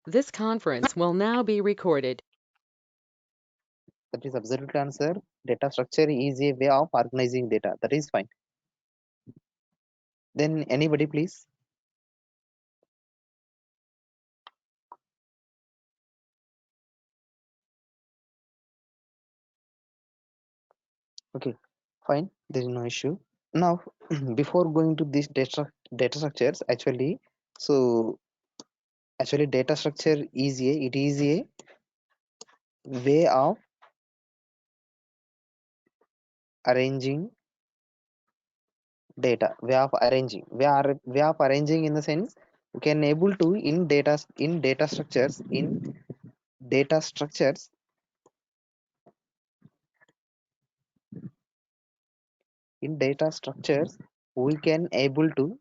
This conference will now be recorded. That is absolute answer. Data structure is a way of organizing data. That is fine. Then anybody please. Okay, fine. There is no issue. Now, before going to this data structures, so actually data structure is a way of arranging data. Way of arranging in the sense we can able to in data structures in data structures we can able to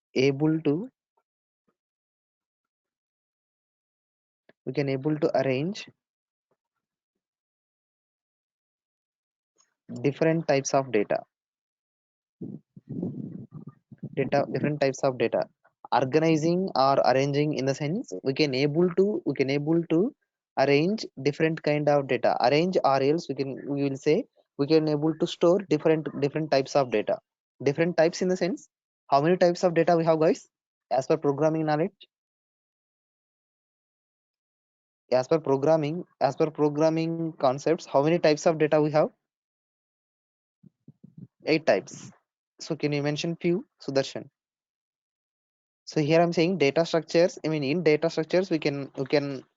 able to arrange different types of different types of data, organizing or arranging in the sense we can able to arrange different kind of data, arrange or else we will say we can able to store different types of data, different types in the sense how many types of data we have, guys, as per programming knowledge, as per programming concepts, how many types of data we have? 8 types. So can you mention few, Sudarshan? So here I'm saying data structures. I mean, in data structures, we can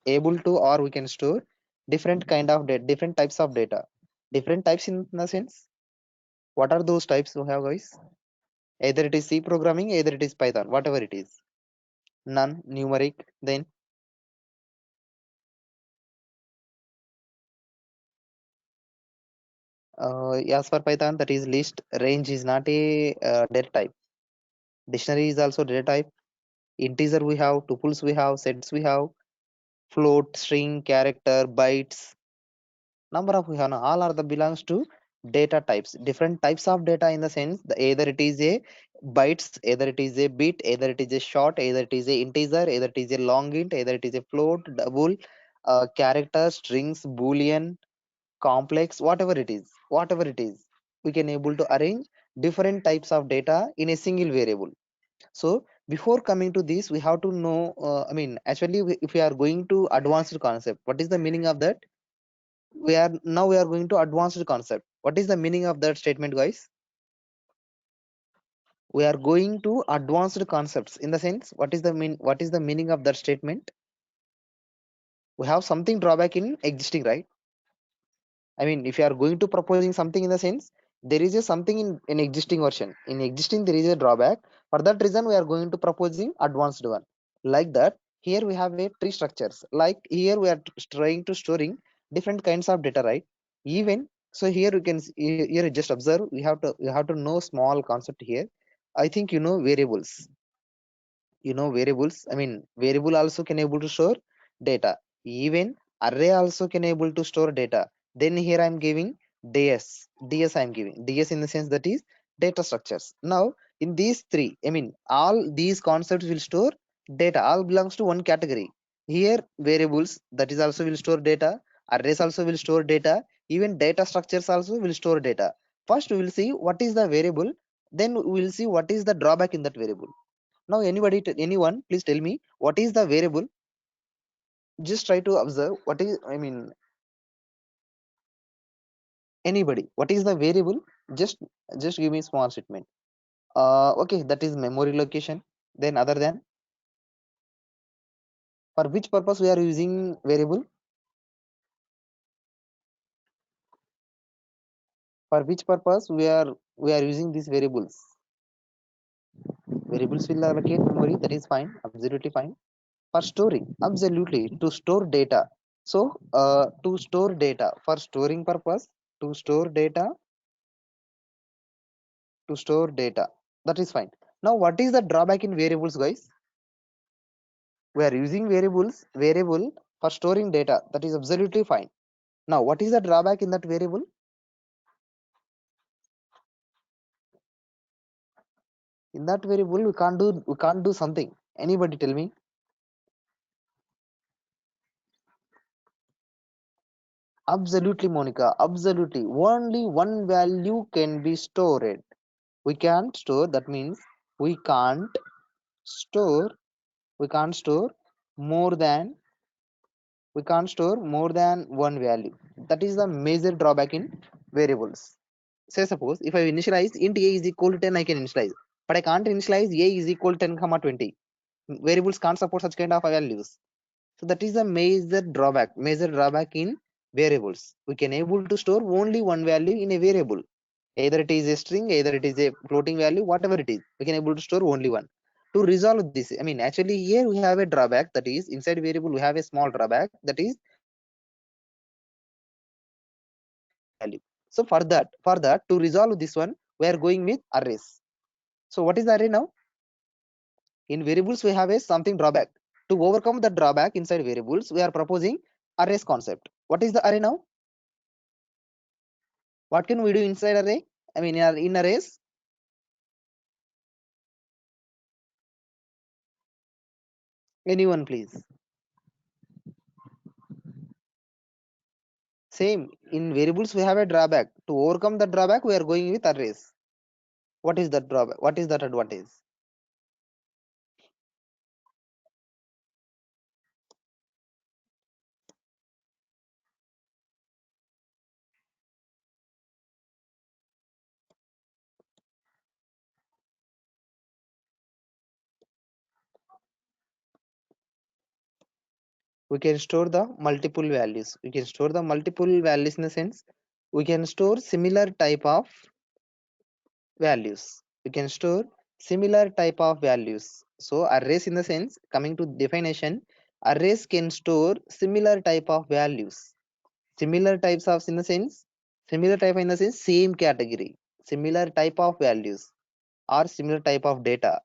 able to or we can store different kind of data, different types of data, different types in the sense. What are those types we have, guys? Either it is C programming, either it is Python, whatever it is. None, numeric. Then as for Python, that is list. Range is not a data type. Dictionary is also data type. Integer we have, tuples we have, sets we have, float, string, character, bytes, number of Vihana, all are the belongs to data types, different types of data in the sense either it is a bytes, either it is a bit, either it is a short, either it is a integer, either it is a long int, either it is a float, double, character, strings, boolean, complex, whatever it is, we can able to arrange different types of data in a single variable. So before coming to this, we have to know, I mean, if we are going to advanced concept, what is the meaning of that? We are going to advanced concept. What is the meaning of that statement, guys? We are going to advanced concepts in the sense what is the meaning of that statement? We have something drawback in existing, right? I mean, if you are going to proposing something in the sense there is a something in existing version, in existing there is a drawback. For that reason we are going to proposing advanced one. Like that, here we have a tree structures, like here we are trying to storing different kinds of data, right? Even so here you can here just observe, you have to know small concept here. I think you know variables. Variables, I mean variable also can able to store data. Even array also can able to store data. Then here I'm giving ds I'm giving ds in the sense that is data structures. Now in these three, I mean all these concepts will store data, all belongs to one category. Here variables, that is also will store data, arrays also will store data, even data structures also will store data. First we will see what is the variable, then we will see what is the drawback in that variable. Now, anyone, please tell me what is the variable. Just try to observe what is. I mean, anybody, what is the variable? Just, just give me small statement. Okay, that is memory location. Then, other than, for which purpose we are using variable? For which purpose we are using these variables? Variables will allocate memory. That is fine, absolutely fine. For storing, absolutely to store data. So, to store data for storing purpose, to store data to store data, that is fine. Now what is the drawback in variables, guys? We are using variable for storing data, that is absolutely fine. Now what is the drawback in that variable? In that variable we can't do something. Anybody tell me? Absolutely, Monica, absolutely. Only one value can be stored. We can't store, that means we can't store we can't store more than one value. That is the major drawback in variables. Say suppose if I initialize int a is equal to 10, I can initialize, but I can't initialize a is equal to 10 comma 20. Variables can't support such kind of values. So that is a major drawback in variables. We can able to store only one value in a variable, either it is a string, either it is a floating value, whatever it is, we can able to store only one. To resolve this, I mean, actually here we have a drawback, that is inside variable we have a small drawback, that is value. So for that to resolve this one, we are going with arrays. So what is the array now? In variables we have a something drawback. To overcome the drawback inside variables, we are proposing arrays concept. What is the array now? What can we do inside array? I mean in arrays? Anyone please? Same, in variables we have a drawback. To overcome the drawback, we are going with arrays. What is that drawback? What is that advantage? We can store the multiple values. We can store the multiple values in the sense we can store similar type of values. We can store similar type of values. So arrays in the sense, coming to definition, arrays can store similar type of values. Similar types of in the sense, similar type in the sense same category, similar type of values or similar type of data.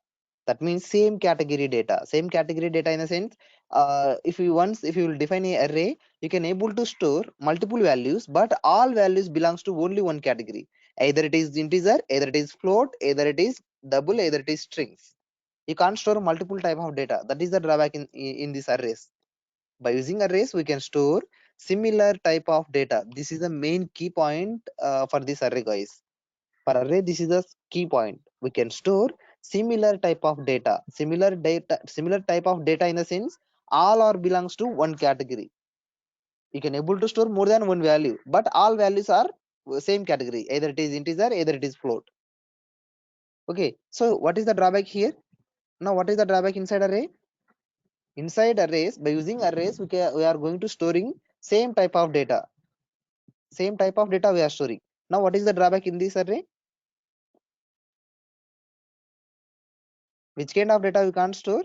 That means same category data in the sense, if you will define a array, you can able to store multiple values, but all values belongs to only one category. Either it is integer, either it is float, either it is double, either it is strings. You can't store multiple type of data. That is the drawback in this arrays. By using arrays, we can store similar type of data. This is the main key point for this array, guys. For array, this is the key point. We can store similar type of data, similar type of data in the sense all are belongs to one category. You can able to store more than one value, but all values are same category, either it is integer, either it is float. Okay, so what is the drawback here? Now what is the drawback inside array? Inside arrays, by using arrays, we are going to storing same type of data we are storing. Now what is the drawback in this array? Which kind of data we can't store?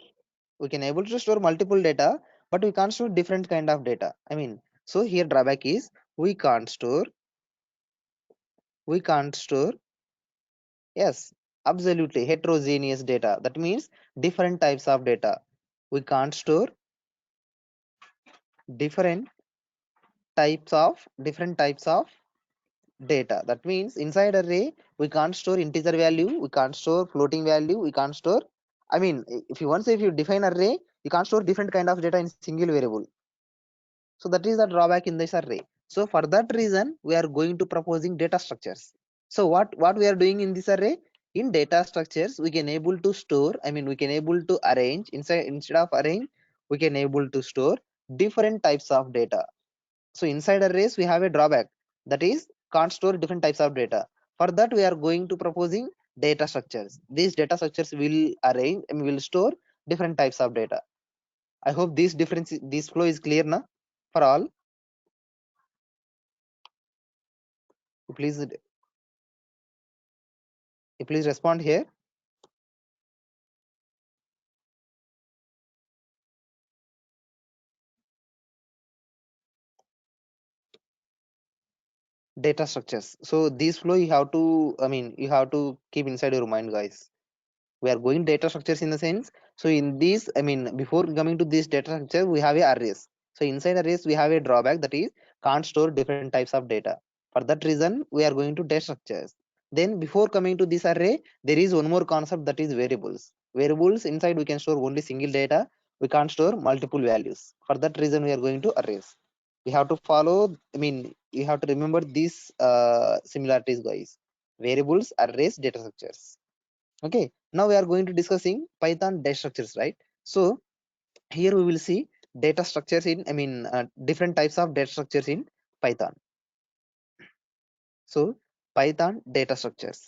We can able to store multiple data, but we can't store different kind of data. I mean, so here drawback is we can't store we can't store yes, absolutely heterogeneous data. That means different types of data. We can't store different different types of data. That means inside array we can't store integer value, we can't store floating value, we can't store, I mean, if you define array, you can't store different kind of data in single variable. So that is the drawback in this array. So for that reason, we are going to proposing data structures. So what we are doing in this array? In data structures, we can able to store, I mean, we can able to arrange instead of arrange, we can able to store different types of data. So inside arrays, we have a drawback, that is can't store different types of data. For that, we are going to proposing data structures. These data structures will arrange and will store different types of data. I hope this flow is clear now for all. Please please respond here. Data structures. So this flow you have to, I mean, you have to keep inside your mind, guys. We are going data structures in the sense. So in this, I mean, before coming to this data structure, we have a arrays. So inside arrays, we have a drawback, that is can't store different types of data. For that reason, we are going to data structures. Then before coming to this array, there is one more concept, that is variables. Variables inside we can store only single data. We can't store multiple values. For that reason, we are going to arrays. We have to follow, I mean, you have to remember these similarities, guys. Variables, arrays, data structures. Okay, now we are going to discussing Python data structures, right? So here we will see data structures in, I mean, different types of data structures in Python. So Python data structures,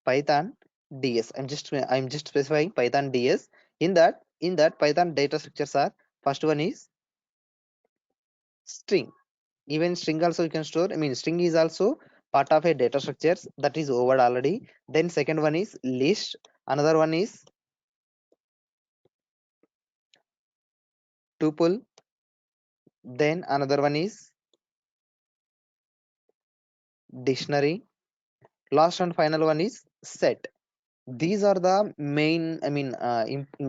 Python DS. I'm just specifying Python DS. In that Python data structures are, first one is string. Even string also you can store. I mean, string is also part of a data structures, that is over already. Then second one is list. Another one is tuple. Then another one is dictionary. Last and final one is set. These are the main, I mean,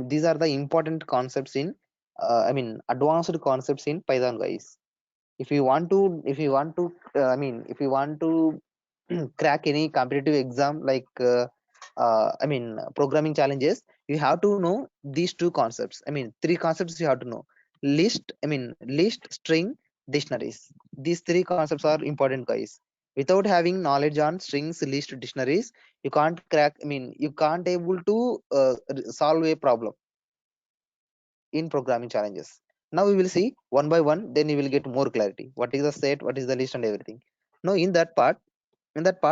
these are the important concepts in, I mean, advanced concepts in Python, guys. If you want to I mean, if you want to crack any competitive exam, like I mean, programming challenges, you have to know these two concepts. I mean, three concepts you have to know: list, I mean, list, string, dictionaries. These three concepts are important, guys. Without having knowledge on strings, list, dictionaries, you can't crack, I mean, you can't able to solve a problem in programming challenges. Now we will see one by one, then you will get more clarity. What is the set, what is the list, and everything. Now in that part,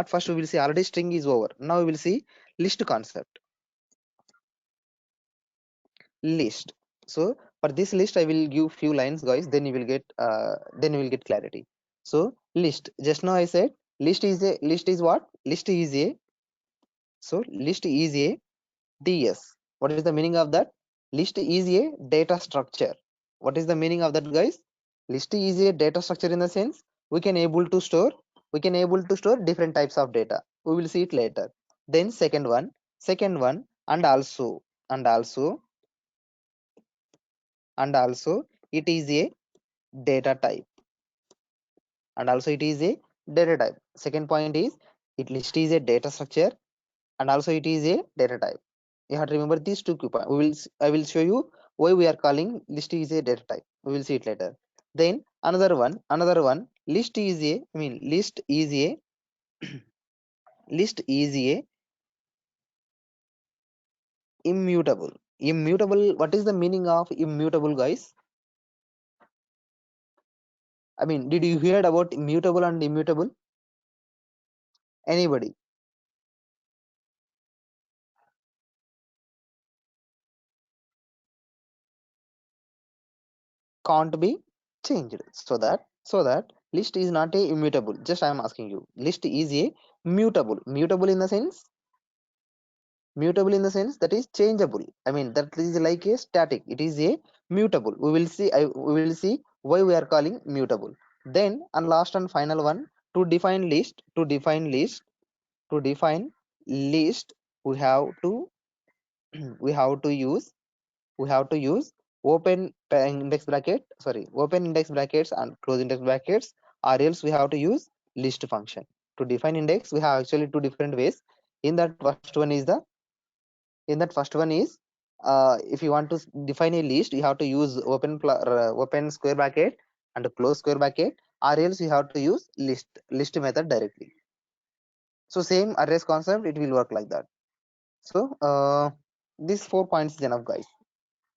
first we will see, already string is over. Now we will see list concept. List. So for this list, I will give few lines, guys. Then you will get clarity. So list. Just now I said list is what? List is a, so list is a DS. What is the meaning of that? List is a data structure. What is the meaning of that, guys? List is a data structure in the sense we can able to store different types of data. We will see it later. Then second one, and also it is a data type, and also it is a data type. Second point is, it list is a data structure, and also it is a data type. You have to remember these two key points. I will show you why we are calling list is a data type. We will see it later. Then another one, list is a, I mean, list is a immutable. Immutable, what is the meaning of immutable, guys? I mean, did you hear about mutable and immutable? Anybody? Can't be changed. So that list is not a immutable. Just I am asking you, list is a mutable. Mutable in the sense that is changeable. I mean, that is like a static. It is a mutable. We will see why we are calling mutable. Then, and last and final one, to define list, we have to we have to use we have to use open index brackets and close index brackets, or else we have to use list function. To define index, we have actually two different ways. In that first one is if you want to define a list, you have to use open square bracket and close square bracket, or else you have to use list method directly. So same arrays concept, it will work like that. So these 4 points is enough, guys.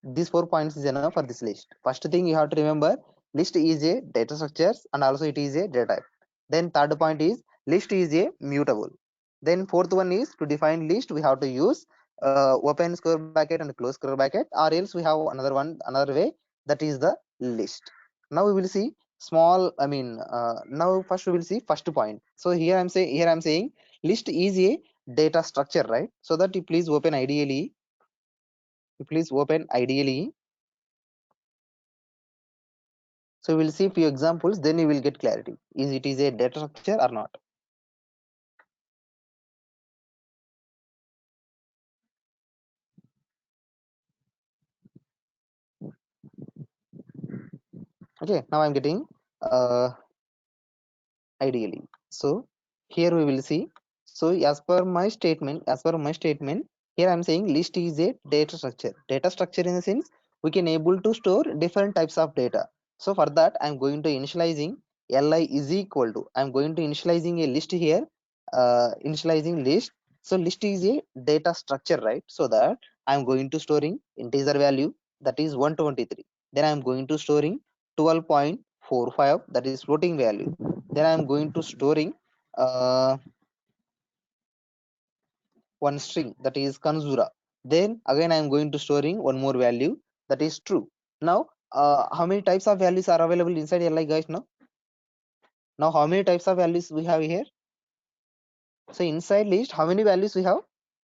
These 4 points is enough for this list. First thing you have to remember, list is a data structures, and also it is a data type. Then third point is, list is a mutable. Then fourth one is, to define list we have to use open square bracket and close square bracket, or else we have another way, that is the list. Now we will see small, I mean, now first we will see first point. So here I'm saying list is a data structure, right? So that you please open ideally. So we'll see few examples, then you will get clarity. Is it is a data structure or not? Okay, now I'm getting ideally. So here we will see. So as per my statement, here I'm saying list is a data structure. Data structure in the sense we can able to store different types of data. So for that, I'm going to initializing li is equal to, I'm going to initializing a list here, initializing list. So list is a data structure, right? So that I'm going to storing integer value, that is 123. Then I'm going to storing 12.45, that is floating value. Then I'm going to storing uh, one string, that is Kanzura. Then again I am going to storing one more value, that is true. Now how many types of values are available inside li guys? Now how many types of values we have here? So inside list, how many values we have?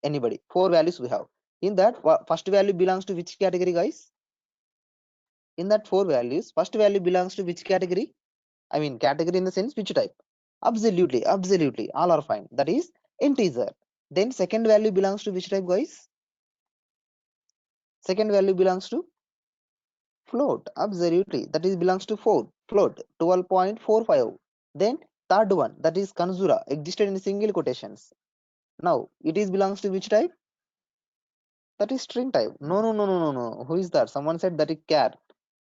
Anybody? 4 values we have. In that, first value belongs to which category, guys? In that 4 values, first value belongs to which category? I mean category in the sense which type? Absolutely, all are fine, that is integer. Then second value belongs to which type, guys? Second value belongs to float. Absolutely, that is belongs to float, 12.45. Then third one, that is Kanzura, existed in single quotations. Now it is belongs to which type? That is string type. No. Who is that? Someone said that is char.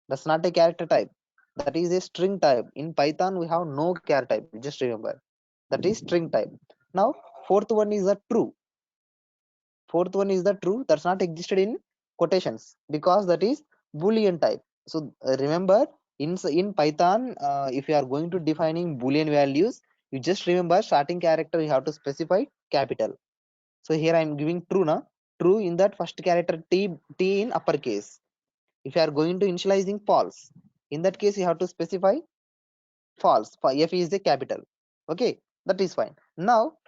That's not a character type. That is a string type. In Python, we have no char type. Just remember. That is string type. Now, fourth one is a true. Fourth one is the true. That's not existed in quotations because that is Boolean type. So remember, in Python, if you are going to defining Boolean values, you just remember starting character you have to specify capital. So here I am giving true now. True in that first character T in uppercase. If you are going to initializing false, in that case you have to specify false. F is the capital. Okay, that is fine. Now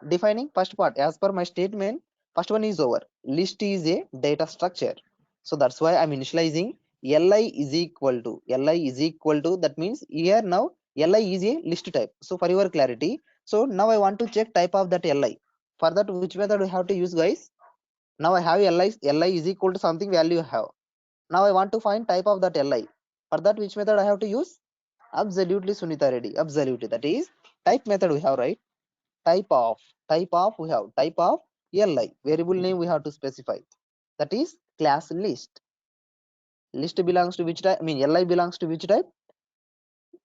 defining first part as per my statement, first one is over. List is a data structure. So that's why I'm initializing li is equal to, that means here now li is a list type. So for your clarity, so now I want to check type of that li. For that, which method we have to use, guys? Now I have li is equal to something value I have. Now I want to find type of that li. For that, which method I have to use? Absolutely, Sunita Reddy. Absolutely, that is type method we have, right? Type of, we have type of li, variable name we have to specify, that is class list. List belongs to which type? I mean li belongs to which type?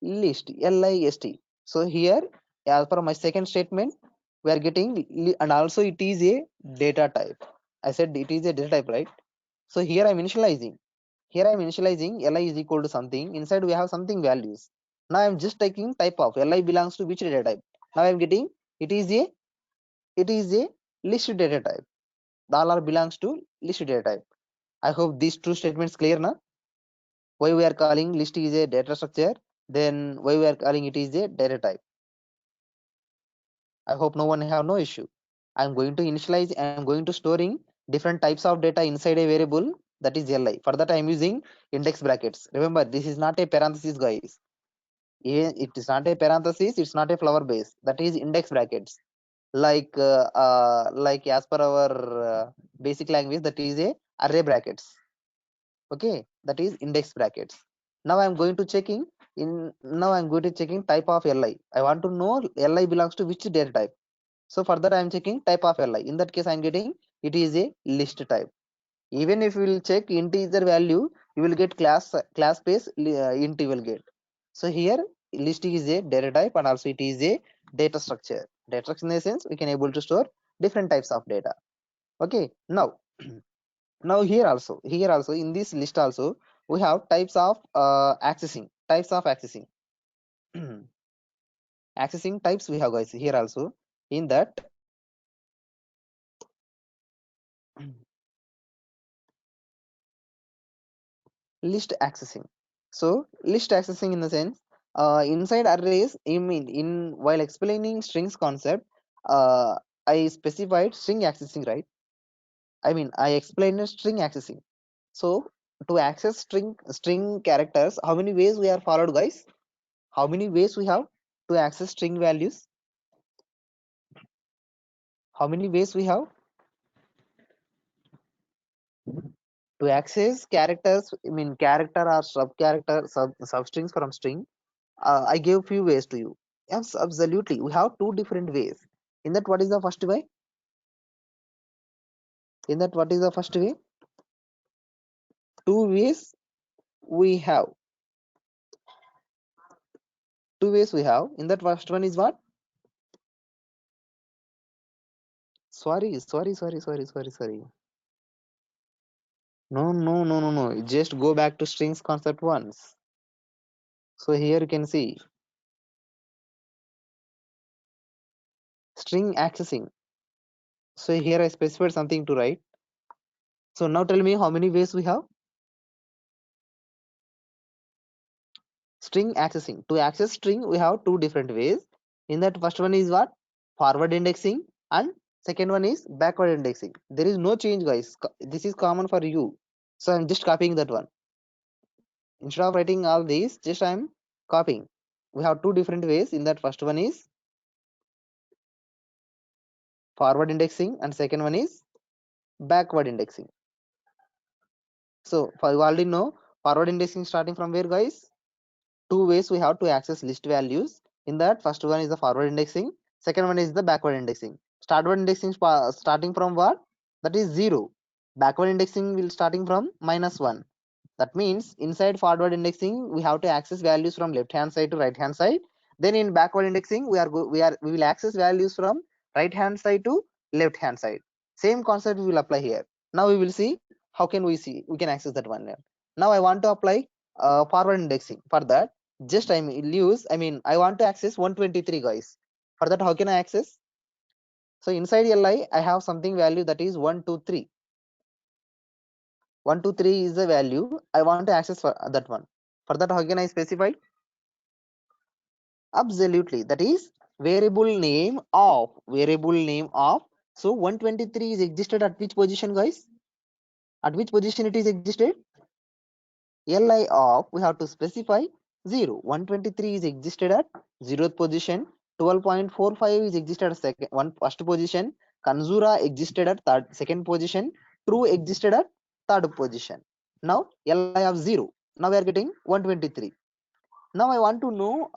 List. So here, as per my second statement, we are getting and also it is a data type. I said it is a data type, right? So here I'm initializing, li is equal to something. Inside we have something values. Now I'm just taking type of li belongs to which data type. Now I'm getting it is a, list data type. The all are belongs to list data type. I hope these two statements clear now. Why we are calling list is a data structure, then why we are calling it is a data type. I hope no one have no issue. I'm going to initialize, I'm going to storing different types of data inside a variable, that is li. For that I'm using index brackets. Remember, this is not a parenthesis, guys. It is not a parenthesis, it's not a flower base, that is index brackets. Like as per our basic language, that is a array brackets. Okay, that is index brackets. Now I'm going to checking type of li. I want to know li belongs to which data type. So for that I'm checking type of li. In that case I'm getting it is a list type. Even if you will check integer value, you will get class space int you will get. So here list is a data type and also it is a data structure. Data structure in the sense we can able to store different types of data. Okay, now now here also in this list also we have types of accessing accessing types we have, guys, here also. In that list accessing, so list accessing in the sense inside arrays, I mean in while explaining strings concept, I specified string accessing, right? I mean I explained string accessing. So to access string characters, how many ways we are followed, guys? How many ways we have to access string values? How many ways we have to access characters? I mean character or sub character, substrings from string. I gave few ways to you. Yes, absolutely, we have two different ways. In that, what is the first way? In that, what is the first way? two ways we have. Two ways we have. In that first one is what? Sorry. No. Just go back to strings concept once. So here you can see string accessing. So here I specified something to write. So now tell me how many ways we have. String accessing. To access string, we have two different ways. In that first one is what? Forward indexing, and second one is backward indexing. There is no change, guys. This is common for you. So I'm just copying that one. Instead of writing all these, just I'm copying. We have two different ways. In that first one is forward indexing and second one is backward indexing. So for you already know forward indexing starting from where, guys? Two ways we have to access list values. In that first one is the forward indexing, second one is the backward indexing. Startward indexing starting from what? That is 0. Backward indexing will starting from -1. That means inside forward indexing we have to access values from left hand side to right hand side. Then in backward indexing we will access values from right hand side to left hand side. Same concept we will apply here. Now we will see how can we can access that one. Now I want to apply forward indexing. For that, just I want to access 123, guys. For that, how can I access? So inside li I have something value that is 123. 123 is the value I want to access for that one. For that, how can I specify? Absolutely, that is variable name of. So 123 is existed at which position, guys? At which position it is existed? Li of, we have to specify 0. 123 is existed at 0th position. 12.45 is existed at first position. Kanzura existed at second position. True existed at third position. Now Li of 0. Now we are getting 123. Now I want to know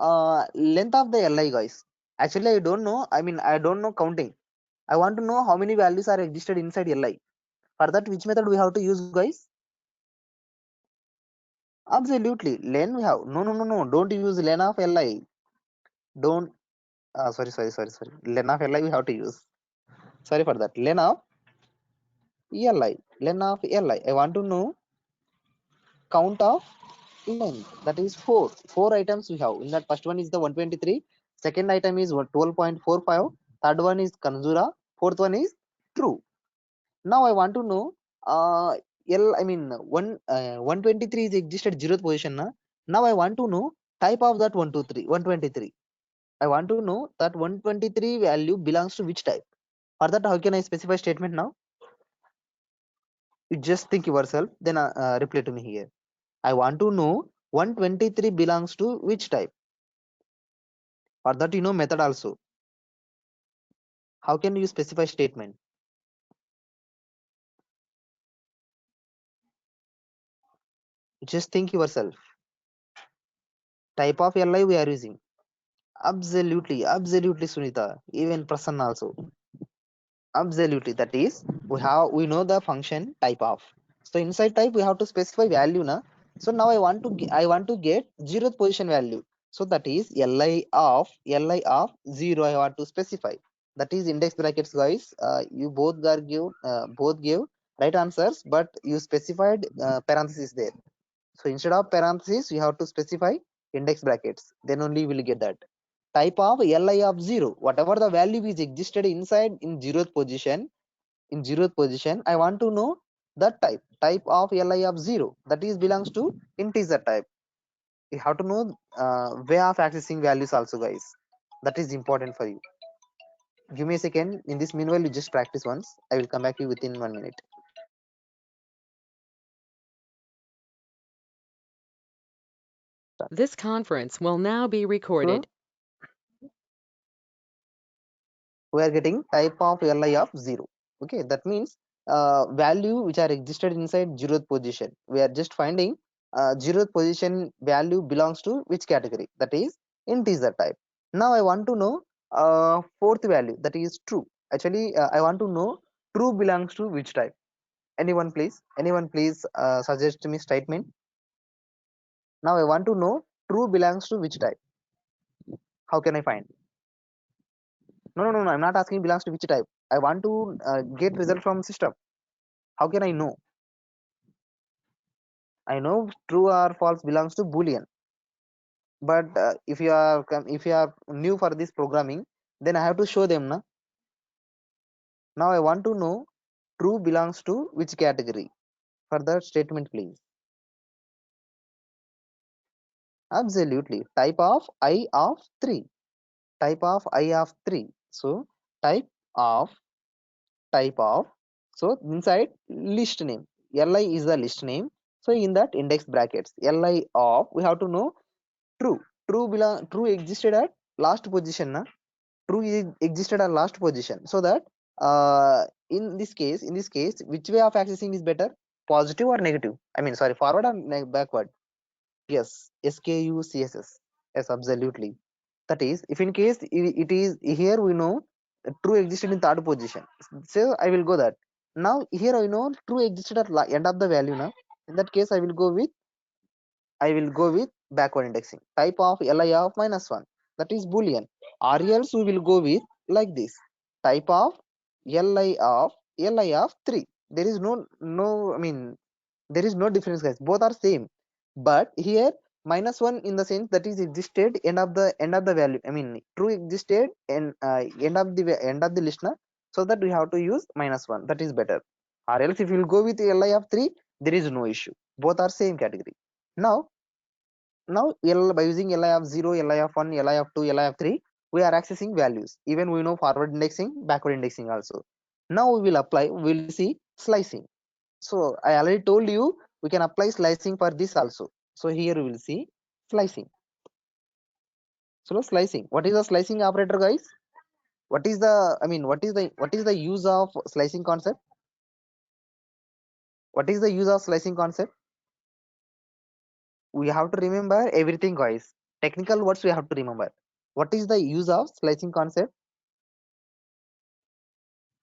length of the Li, guys. Actually I don't know. I don't know counting. I want to know how many values are existed inside Li. For that, which method we have to use, guys? Absolutely. Len we have. No. Don't use len of Li. Don't. Sorry. Len of Li we have to use. Sorry for that. Len of Li. Len of Li. I want to know count of length. That is 4. 4 items we have. In that first one is the 123. Second item is 12.45. Third one is Kanzura. Fourth one is true. Now I want to know one 123 is existed 0th position. Now I want to know type of that 123. I want to know that 123 value belongs to which type. For that, how can I specify statement now? You just think yourself, then reply to me here. I want to know 123 belongs to which type. For that, method also. How can you specify statement? Just think yourself. Type of li we are using. Absolutely, Sunita. Even Prasanna also. Absolutely, that is we know the function type of. So inside type we have to specify value na. So now I want to get 0th position value. So that is li of 0 I want to specify. That is index brackets, guys. You both give right answers, but you specified parenthesis there. So instead of parenthesis you have to specify index brackets, then only you will get that. Type of li of 0, whatever the value is existed inside in 0th position, I want to know that type of li of 0, that is belongs to integer type. You have to know way of accessing values also, guys. That is important for you. Give me a second. In this meanwhile, you just practice once. I will come back to you within 1 minute. This conference will now be recorded. We are getting type of li of 0. Okay, that means value which are existed inside 0th position. We are just finding 0th position value belongs to which category, that is integer type. Now I want to know fourth value, that is true. Actually I want to know true belongs to which type. Anyone please suggest me statement. Now I want to know true belongs to which type. How can I find? No, I'm not asking belongs to which type. I want to get result from system. How can I know? I know true or false belongs to boolean, but if you are new for this programming, then I have to show them na. Now I want to know true belongs to which category. For that statement please. Absolutely, type of I of 3. Type of I of 3. So type of type of, so inside list name, li is the list name, so in that index brackets li of, we have to know true. True existed at last position na. True existed at last position, so that in this case which way of accessing is better, positive or negative, I mean sorry, forward or backward. Yes, SKUCSS. Yes, absolutely. That is, if in case it is here, we know true existed in third position, so I will go that. Now here I know true existed at end of the value now. In that case I will go with backward indexing. Type of li of -1, that is boolean, or else we will go with like this. Type of li of 3. There is no, I mean, there is no difference guys, both are same. But here -1 in the sense that is existed end of the value, I mean true existed and end of the listener, so that we have to use -1, that is better. Or else if you will go with li of 3, there is no issue, both are same category. Now by using li of 0, li of 1, li of 2, li of 3, we are accessing values. Even we know forward indexing, backward indexing also. Now we will see slicing. So I already told you we can apply slicing for this also. So here we will see slicing. So slicing, what is the slicing operator guys? What is the, I mean, what is the use of slicing concept? What is the use of slicing concept? We have to remember everything guys. Technical words we have to remember. What is the use of slicing concept?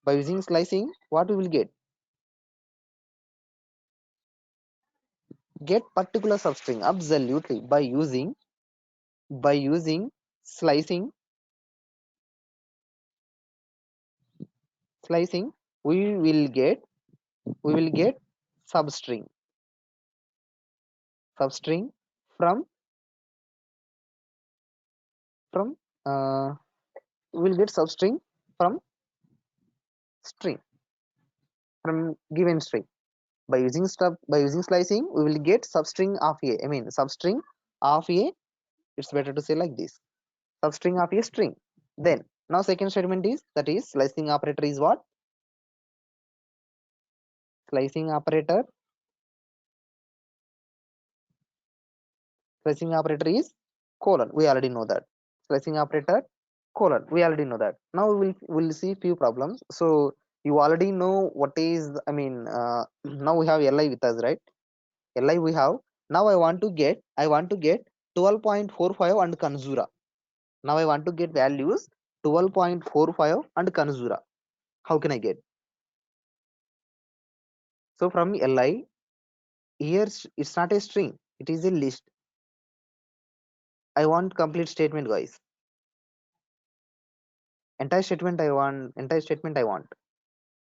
By using slicing, what we will get particular substring. Absolutely, by using slicing, we will get substring from from we'll get substring from string, from given string. By using slicing, we will get substring of a, I mean substring of a, it's better to say like this, substring of a string. Then now second statement is, that is slicing operator is what? Slicing operator Slicing operator is colon, we already know that. Slicing operator colon, we already know that. Now we'll see few problems. So you already know what is, I mean, now we have li with us, right? Li we have. Now I want to get 12.45 and Kanzura. Now I want to get values 12.45 and Kanzura. How can I get? So from li, here it's not a string, it is a list. I want complete statement guys. Entire statement I want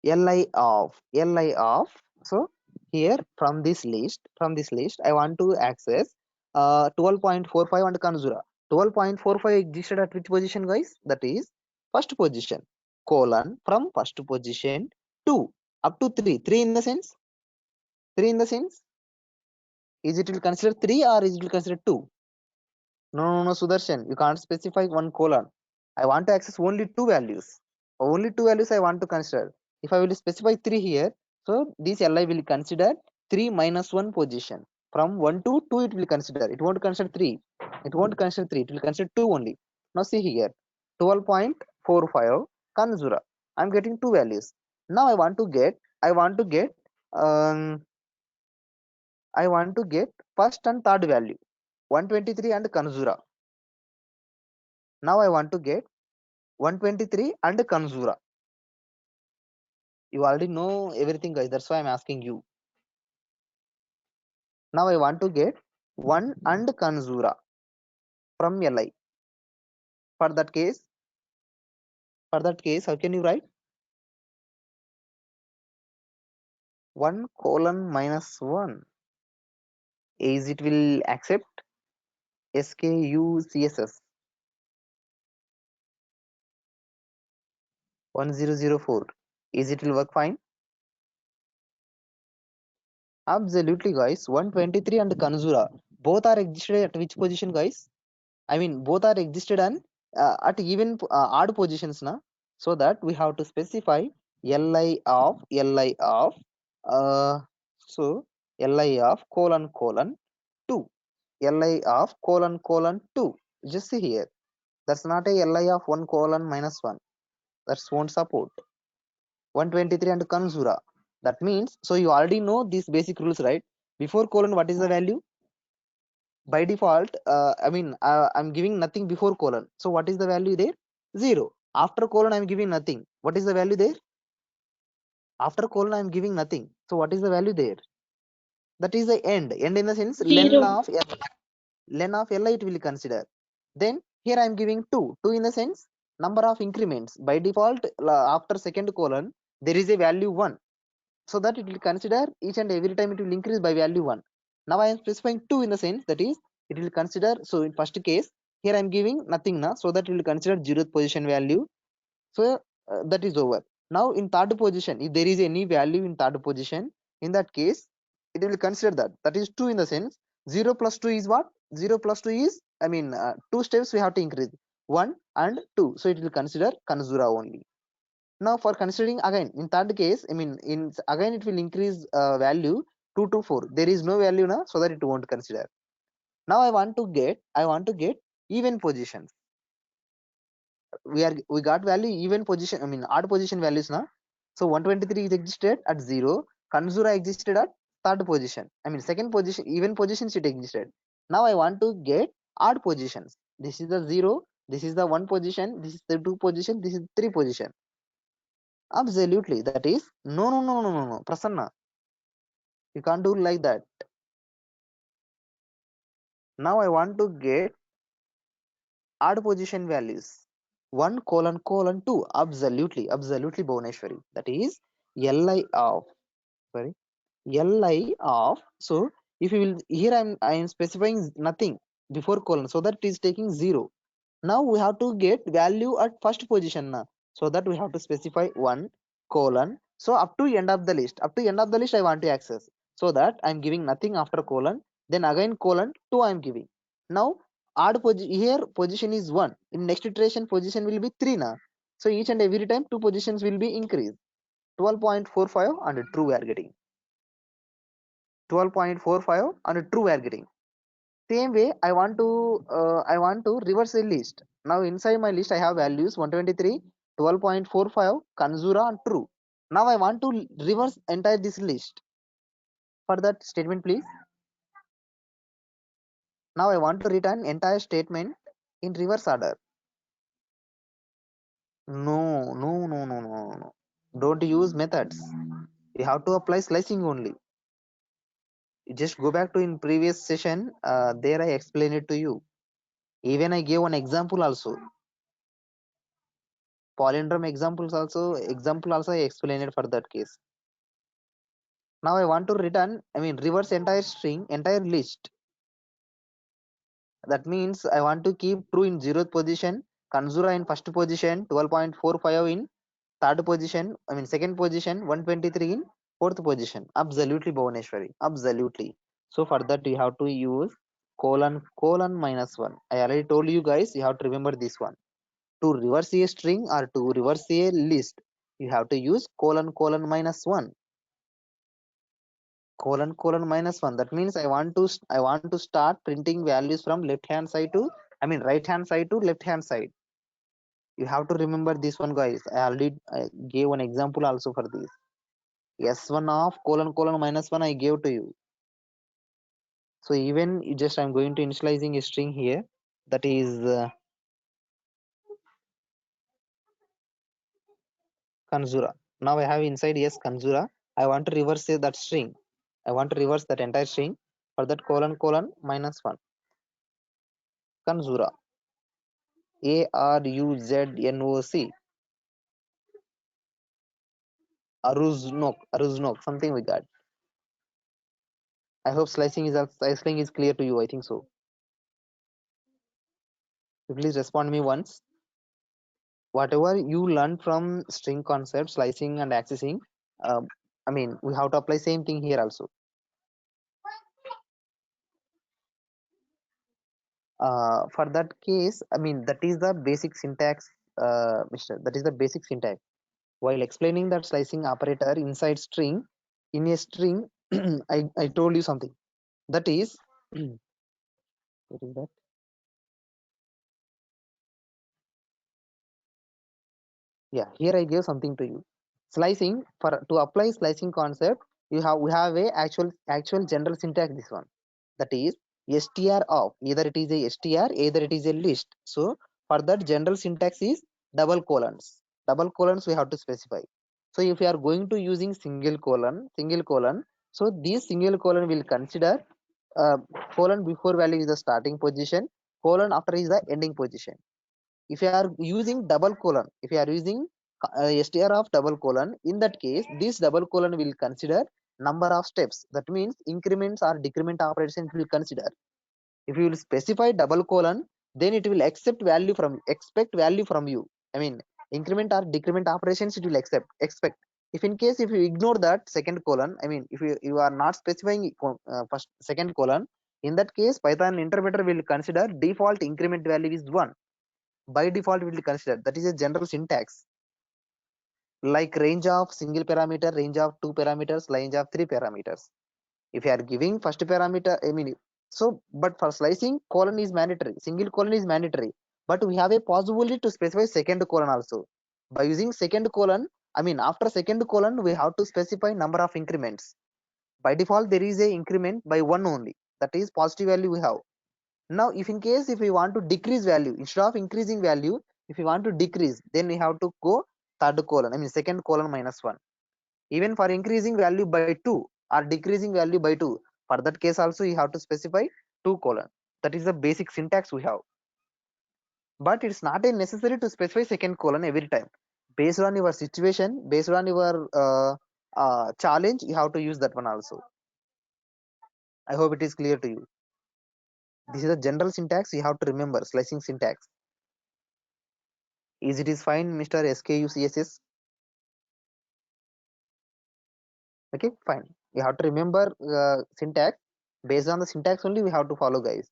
li of. So here from this list I want to access 12.45 and Kanzura. 12.45 existed at which position guys? That is first position, colon, from first position to up to 3 in the sense, 3 in the sense, is it will consider 3 or is it will consider 2? No, Sudarshan, you can't specify one colon. I want to access only two values. Only two values I want to consider. If I will specify 3 here, so this li will consider 3 minus 1 position. From 1 to 2 it will consider. It won't consider 3. It won't consider 3. It will consider 2 only. Now see here, 12.45 Kanzura. I'm getting two values. Now um, I want to get first and third value, 123 and Kanzura. Now I want to get 123 and Kanzura. You already know everything, guys. That's why I'm asking you. Now I want to get 1 and Kanzura from Li. For that case, how can you write 1 colon minus 1? Is it will accept SKUCSS 1004? Is it will work fine? Absolutely, guys. 123 and Kanzura both are existed at which position, guys? I mean, both are existed and at even odd positions, na. So that we have to specify Li of uh, so Li of colon colon 2. Li of colon colon 2. Just see here. That's not a Li of 1 colon minus 1. That won't support. 123 and Kanzura. That means, so you already know these basic rules, right? Before colon, what is the value? By default, I'm giving nothing before colon. So what is the value there? 0. After colon, I'm giving nothing. What is the value there? After colon, I'm giving nothing. So what is the value there? That is the end. End in the sense Zero. len of Li it will consider. Then here I'm giving 2. 2 in the sense number of increments. By default, after second colon, there is a value 1. So that it will consider each and every time it will increase by value 1. Now I am specifying 2 in the sense that is it will consider. So in first case here I am giving nothing now, so that it will consider 0th position value. So that is over. Now in third position, if there is any value in third position, in that case it will consider that is 2 in the sense 0 plus 2 is what? 0 plus 2 is, 2 steps we have to increase, 1 and 2. So it will consider Kanzura only. Now for considering again in third case, in again it will increase value 2 to 4. There is no value now, so that it won't consider. Now I want to get even positions. We got value even position, odd position values now. So 123 is existed at 0. Kanzura existed at third position. Second position, even positions it existed. Now I want to get odd positions. This is the 0. This is the 1 position. This is the 2 position. This is 3 position. Absolutely. That is no, Prasanna. You can't do like that. Now I want to get odd position values. 1 colon colon 2. Absolutely, Bhuvaneshwari. That is Li of Li of. So if you will here I am specifying nothing before colon, so that it is taking 0. Now we have to get value at first position now. So that we have to specify 1 colon. So up to end of the list. I want to access. So that I'm giving nothing after colon. Then again colon 2 I'm giving. Now here position is 1. In next iteration position will be 3 now. So each and every time 2 positions will be increased. 12.45 and true we are getting. 12.45 and true we are getting. Same way I want to reverse a list. Now inside my list I have values 123, 12.45, Kanzura and true. Now I want to reverse entire this list. For that statement please. Now I want to return entire statement in reverse order. No. Don't use methods. You have to apply slicing only. You just go back to in previous session. There I explained it to you. Even I gave one example also. Palindrome example also I explained it for that case. Now I want to return, reverse entire string, entire list. That means I want to keep true in 0th position, Kanzura in first position, 12.45 in third position, second position, 123 in fourth position. Absolutely, Bhuvaneshwari. Absolutely. So for that you have to use colon minus 1. I already told you guys, you have to remember this one. To reverse a string or to reverse a list, you have to use colon minus 1. Colon minus 1. That means I want to start printing values from left hand side to right hand side to left hand side. You have to remember this one, guys. I already gave one example also for this. S1 of colon minus 1 I gave to you. So even just I'm going to initializing a string here, that is Kanzura. Now I have inside yes Kanzura. I want to reverse that string. I want to reverse that entire string. For that colon -1. Kanzura. Aruznoc. Aruznok, something like that. I hope slicing is clear to you. I think so. You please respond me once. Whatever you learn from string concept, slicing and accessing, I mean, we have to apply same thing here also. For that case, I mean, that is the basic syntax, Mister. That is the basic syntax. While explaining that slicing operator inside string, in a string, I told you something. That is, what is that? Yeah, here I gave something to you. Slicing, for to apply slicing concept, we have a actual general syntax. This one, that is str of, either it is a str, either it is a list. So for that general syntax is double colons. Double colons we have to specify. So if you are going to using single colon, so this single colon will consider uh, colon before value is the starting position, colon after is the ending position. If you are using double colon, if you are using str of double colon, in that case this double colon will consider number of steps. That means increments or decrement operations will consider. If you will specify double colon, then it will expect value from you. I mean, increment or decrement operations it will expect. If in case if you ignore that second colon, I mean, if you are not specifying first second colon, in that case Python interpreter will consider default increment value is 1. By default will consider. That is a general syntax. Like range of single parameter, range of 2 parameters, range of 3 parameters. If you are giving first parameter, I mean, so but for slicing colon is mandatory, single colon is mandatory, but we have a possibility to specify second colon also. By using second colon, I mean, after second colon we have to specify number of increments. By default there is a increment by 1 only, that is positive value we have. Now if in case if we want to decrease value, instead of increasing value, if we want to decrease, then we have to go third colon, I mean second colon -1. Even for increasing value by 2 or decreasing value by 2, for that case also you have to specify 2 colon. That is the basic syntax we have. But it's not a necessary to specify second colon every time. Based on your situation, based on your challenge, you have to use that one also. I hope it is clear to you. This is a general syntax you have to remember, slicing syntax. Is it is fine, Mr. SKUCSS? Okay, fine. You have to remember syntax. Based on the syntax only we have to follow, guys.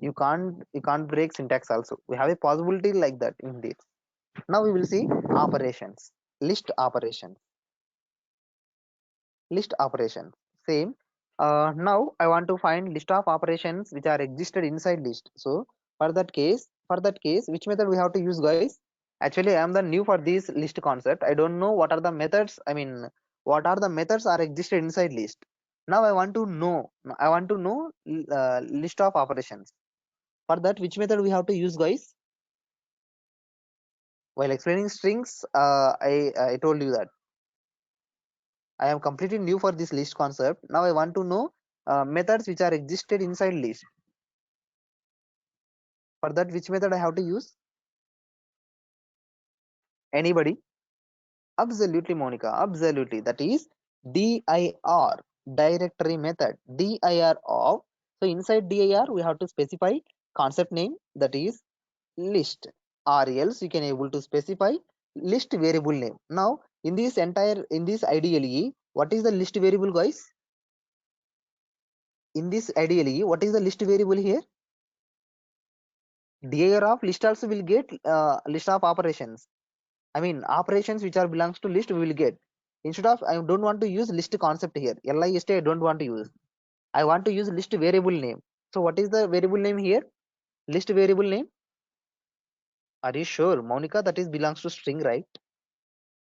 You can't break syntax also. We have a possibility like that indeed. Now we will see operations. List operations. List operations. Same. Now I want to find list of operations which are existed inside list. So for that case, which method we have to use, guys? Actually I am the new for this list concept. I don't know what are the methods, I mean, what are the methods are existed inside list. Now I want to know list of operations. For that, which method we have to use, guys? While explaining strings, I told you that I am completely new for this list concept. Now I want to know methods which are existed inside list. For that, which method I have to use? Anybody? Absolutely, Monica. Absolutely. That is dir, directory method. Dir of. So inside dir, we have to specify concept name, that is list, or else you can able to specify list variable name. Now in this IDLE, what is the list variable, guys? In this IDLE, what is the list variable here? Dir of list also will get list of operations. I mean, operations which are belongs to list we will get. Instead of, I don't want to use list concept here. List I don't want to use. I want to use list variable name. So what is the variable name here? List variable name. Are you sure, Monica? That is belongs to string, right?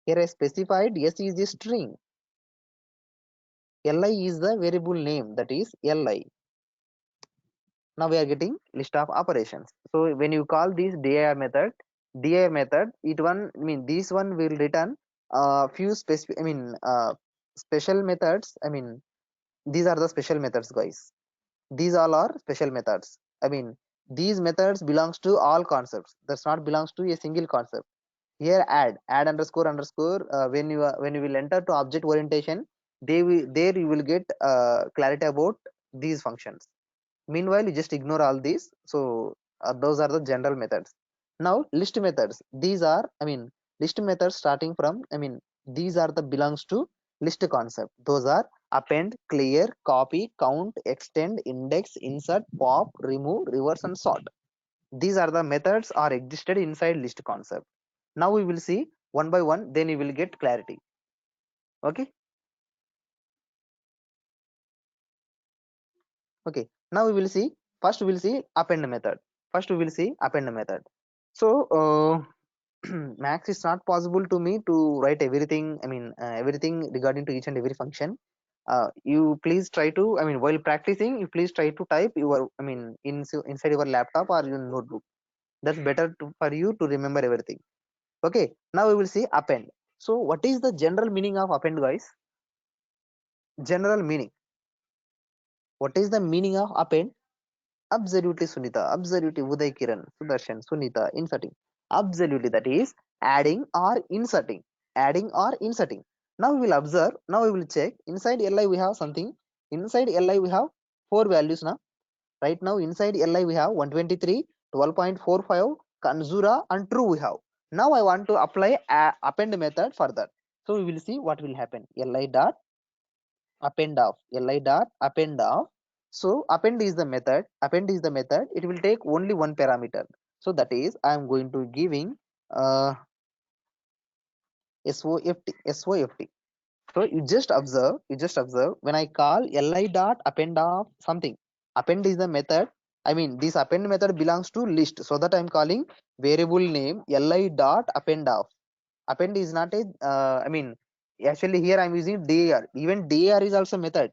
Here I specified yes is a string. Li is the variable name, that is Li. Now we are getting list of operations. So when you call this dir method, it one, I mean, this one will return few specific, special methods. These are the special methods, guys. These all are special methods. These methods belongs to all concepts. That's not belongs to a single concept. Here add underscore underscore, when you will enter to object orientation, there you will get clarity about these functions. Meanwhile, you just ignore all these. So those are the general methods. Now list methods, these are, list methods starting from, these are the belongs to list concept. Those are append, clear, copy, count, extend, index, insert, pop, remove, reverse, and sort. These are the methods are existed inside list concept. Now we will see one by one, then you will get clarity. Okay. Okay, now we will see, first we will see append method. First we will see append method. So max is not possible to me to write everything, everything regarding to each and every function. You please try to, while practicing, you please try to type your, inside your laptop or your notebook. That's better for you to remember everything. Okay, now we will see append. So what is the general meaning of append, guys? General meaning, what is the meaning of append? Absolutely, Sunita. Absolutely, Uday, Kiran, Sudarshan, Sunita, inserting. Absolutely, that is adding or inserting. Adding or inserting. Now we will observe. Now we will check. Inside li we have something. Inside li we have four values now. Right now inside li we have 123, 12.45, Kanzura, and true we have. Now I want to apply append method for that. So we will see what will happen. Li dot append of, li dot append of. So append is the method, it will take only one parameter. So that is I am going to giving soft. So you just observe when I call li dot append of something. Append is the method, this append method belongs to list, so that I am calling variable name li dot append of. Append is not a, actually here I am using dir. Even dir is also method.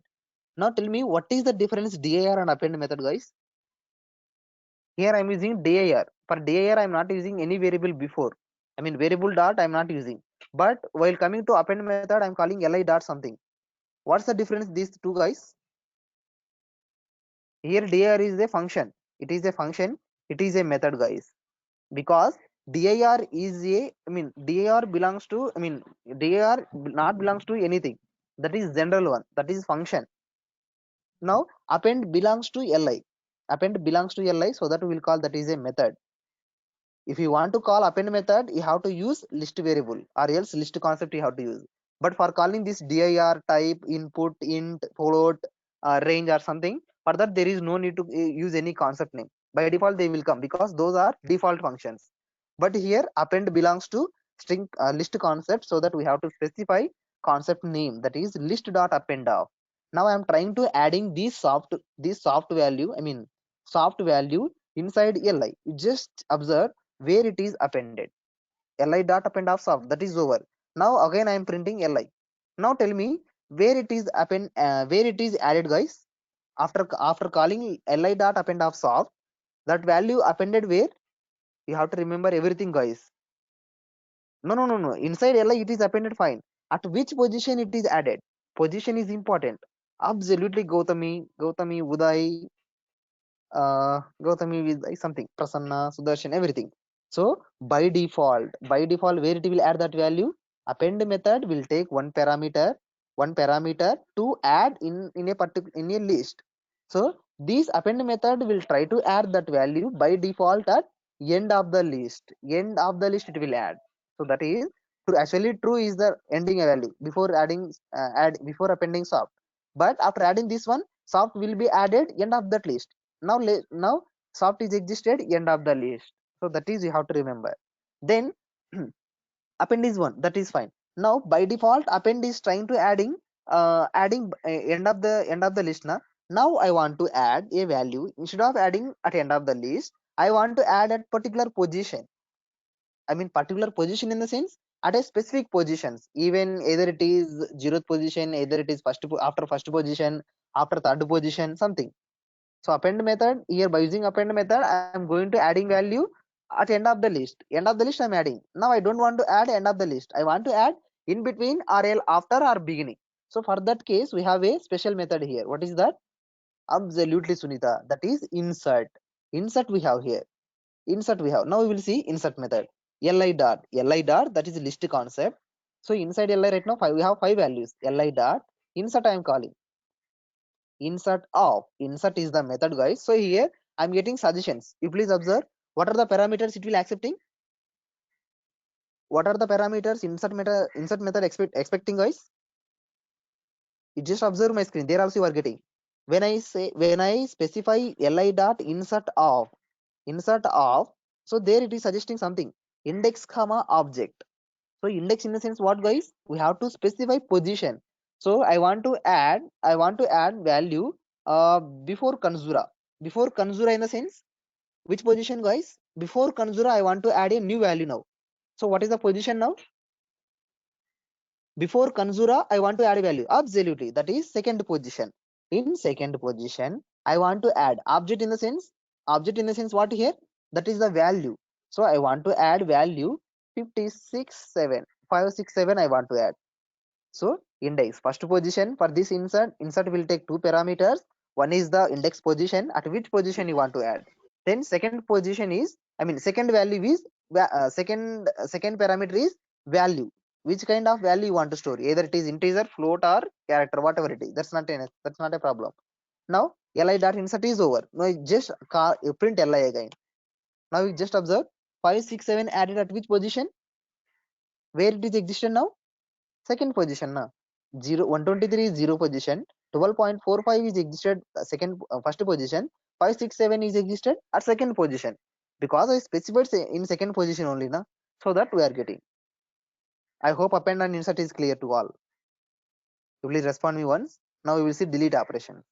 Now tell me, what is the difference dir and append method, guys? Here I am using dir. For dir I am not using any variable before. Variable dot I am not using. But while coming to append method, I am calling li dot something. What's the difference these two, guys? Here dir is a function. It is a function. It is a method, guys. Because dir is a, dir belongs to, dir not belongs to anything. That is general one. That is function. Now append belongs to li. Append belongs to li, so that we will call that is a method. If you want to call append method, you have to use list variable, or else list concept you have to use. But for calling this dir, type, input, int, float, range, or something, for that there is no need to use any concept name. By default they will come, because those are default functions. But here append belongs to string, list concept, so that we have to specify concept name, that is list dot append of. Now I am trying to adding this soft value, soft value inside li. You just observe where it is appended. Li dot append of soft, that is over. Now again I am printing li. Now tell me where it is where it is added, guys. After calling li dot append of soft, that value appended where? You have to remember everything, guys. No, inside li it is appended, fine. At which position it is added? Position is important. Absolutely, Gautami, Uday, Gautami with something, Prasanna, Sudarshan, everything. So by default where it will add that value? Append method will take one parameter to add in a particular, in a list. So this append method will try to add that value by default at end of the list. End of the list it will add. So that is true. Actually true is the ending value before adding, before appending soft. But after adding this one, soft will be added end of that list. Now soft is existed end of the list. So that is you have to remember. Then append is one, that is fine. Now by default append is trying to adding end of the list. Now I want to add a value. Instead of adding at end of the list, I want to add at particular position. Particular position in the sense at a specific positions, even either it is 0th position, either it is after first position, after third position, something. So append method, here by using append method I am going to adding value at end of the list. End of the list I am adding. Now I don't want to add end of the list, I want to add in between or after or beginning. So for that case, we have a special method here. What is that? Absolutely, Sunita. That is insert. Insert we have here. Insert we have. Now we will see insert method. Li dot. Li dot, that is list concept. So inside li right now we have 5 values. Li dot insert I am calling. Insert of. Insert is the method, guys. So here I am getting suggestions. You please observe what are the parameters it will accepting. What are the parameters insert method expecting, guys? You just observe my screen. There also you are getting. When I specify li dot insert of, so there it is suggesting something. Index comma object. So index in the sense what, guys? We have to specify position. So I want to add value before Kanzura. Before Kanzura in the sense which position, guys? Before Kanzura I want to add a new value now. So what is the position now? Before Kanzura, I want to add a value. Absolutely. That is second position. In second position, I want to add object in the sense what here? That is the value. So I want to add value 567. 567 I want to add. So index first position for this insert will take two parameters. One is the index position, at which position you want to add. Then second position is, second value is second parameter is value. Which kind of value you want to store? Either it is integer, float, or character, whatever it is. That's not a problem. Now li dot insert is over. Now you just print li again. Now you just observe 567 added at which position? Where it is existed now? Second position now. 123 is 0 position. 12.45 is existed first position. 567 is existed at second position, because I specified in second position only na. So that we are getting. I hope append and insert is clear to all. You please respond me once. Now we will see delete operation.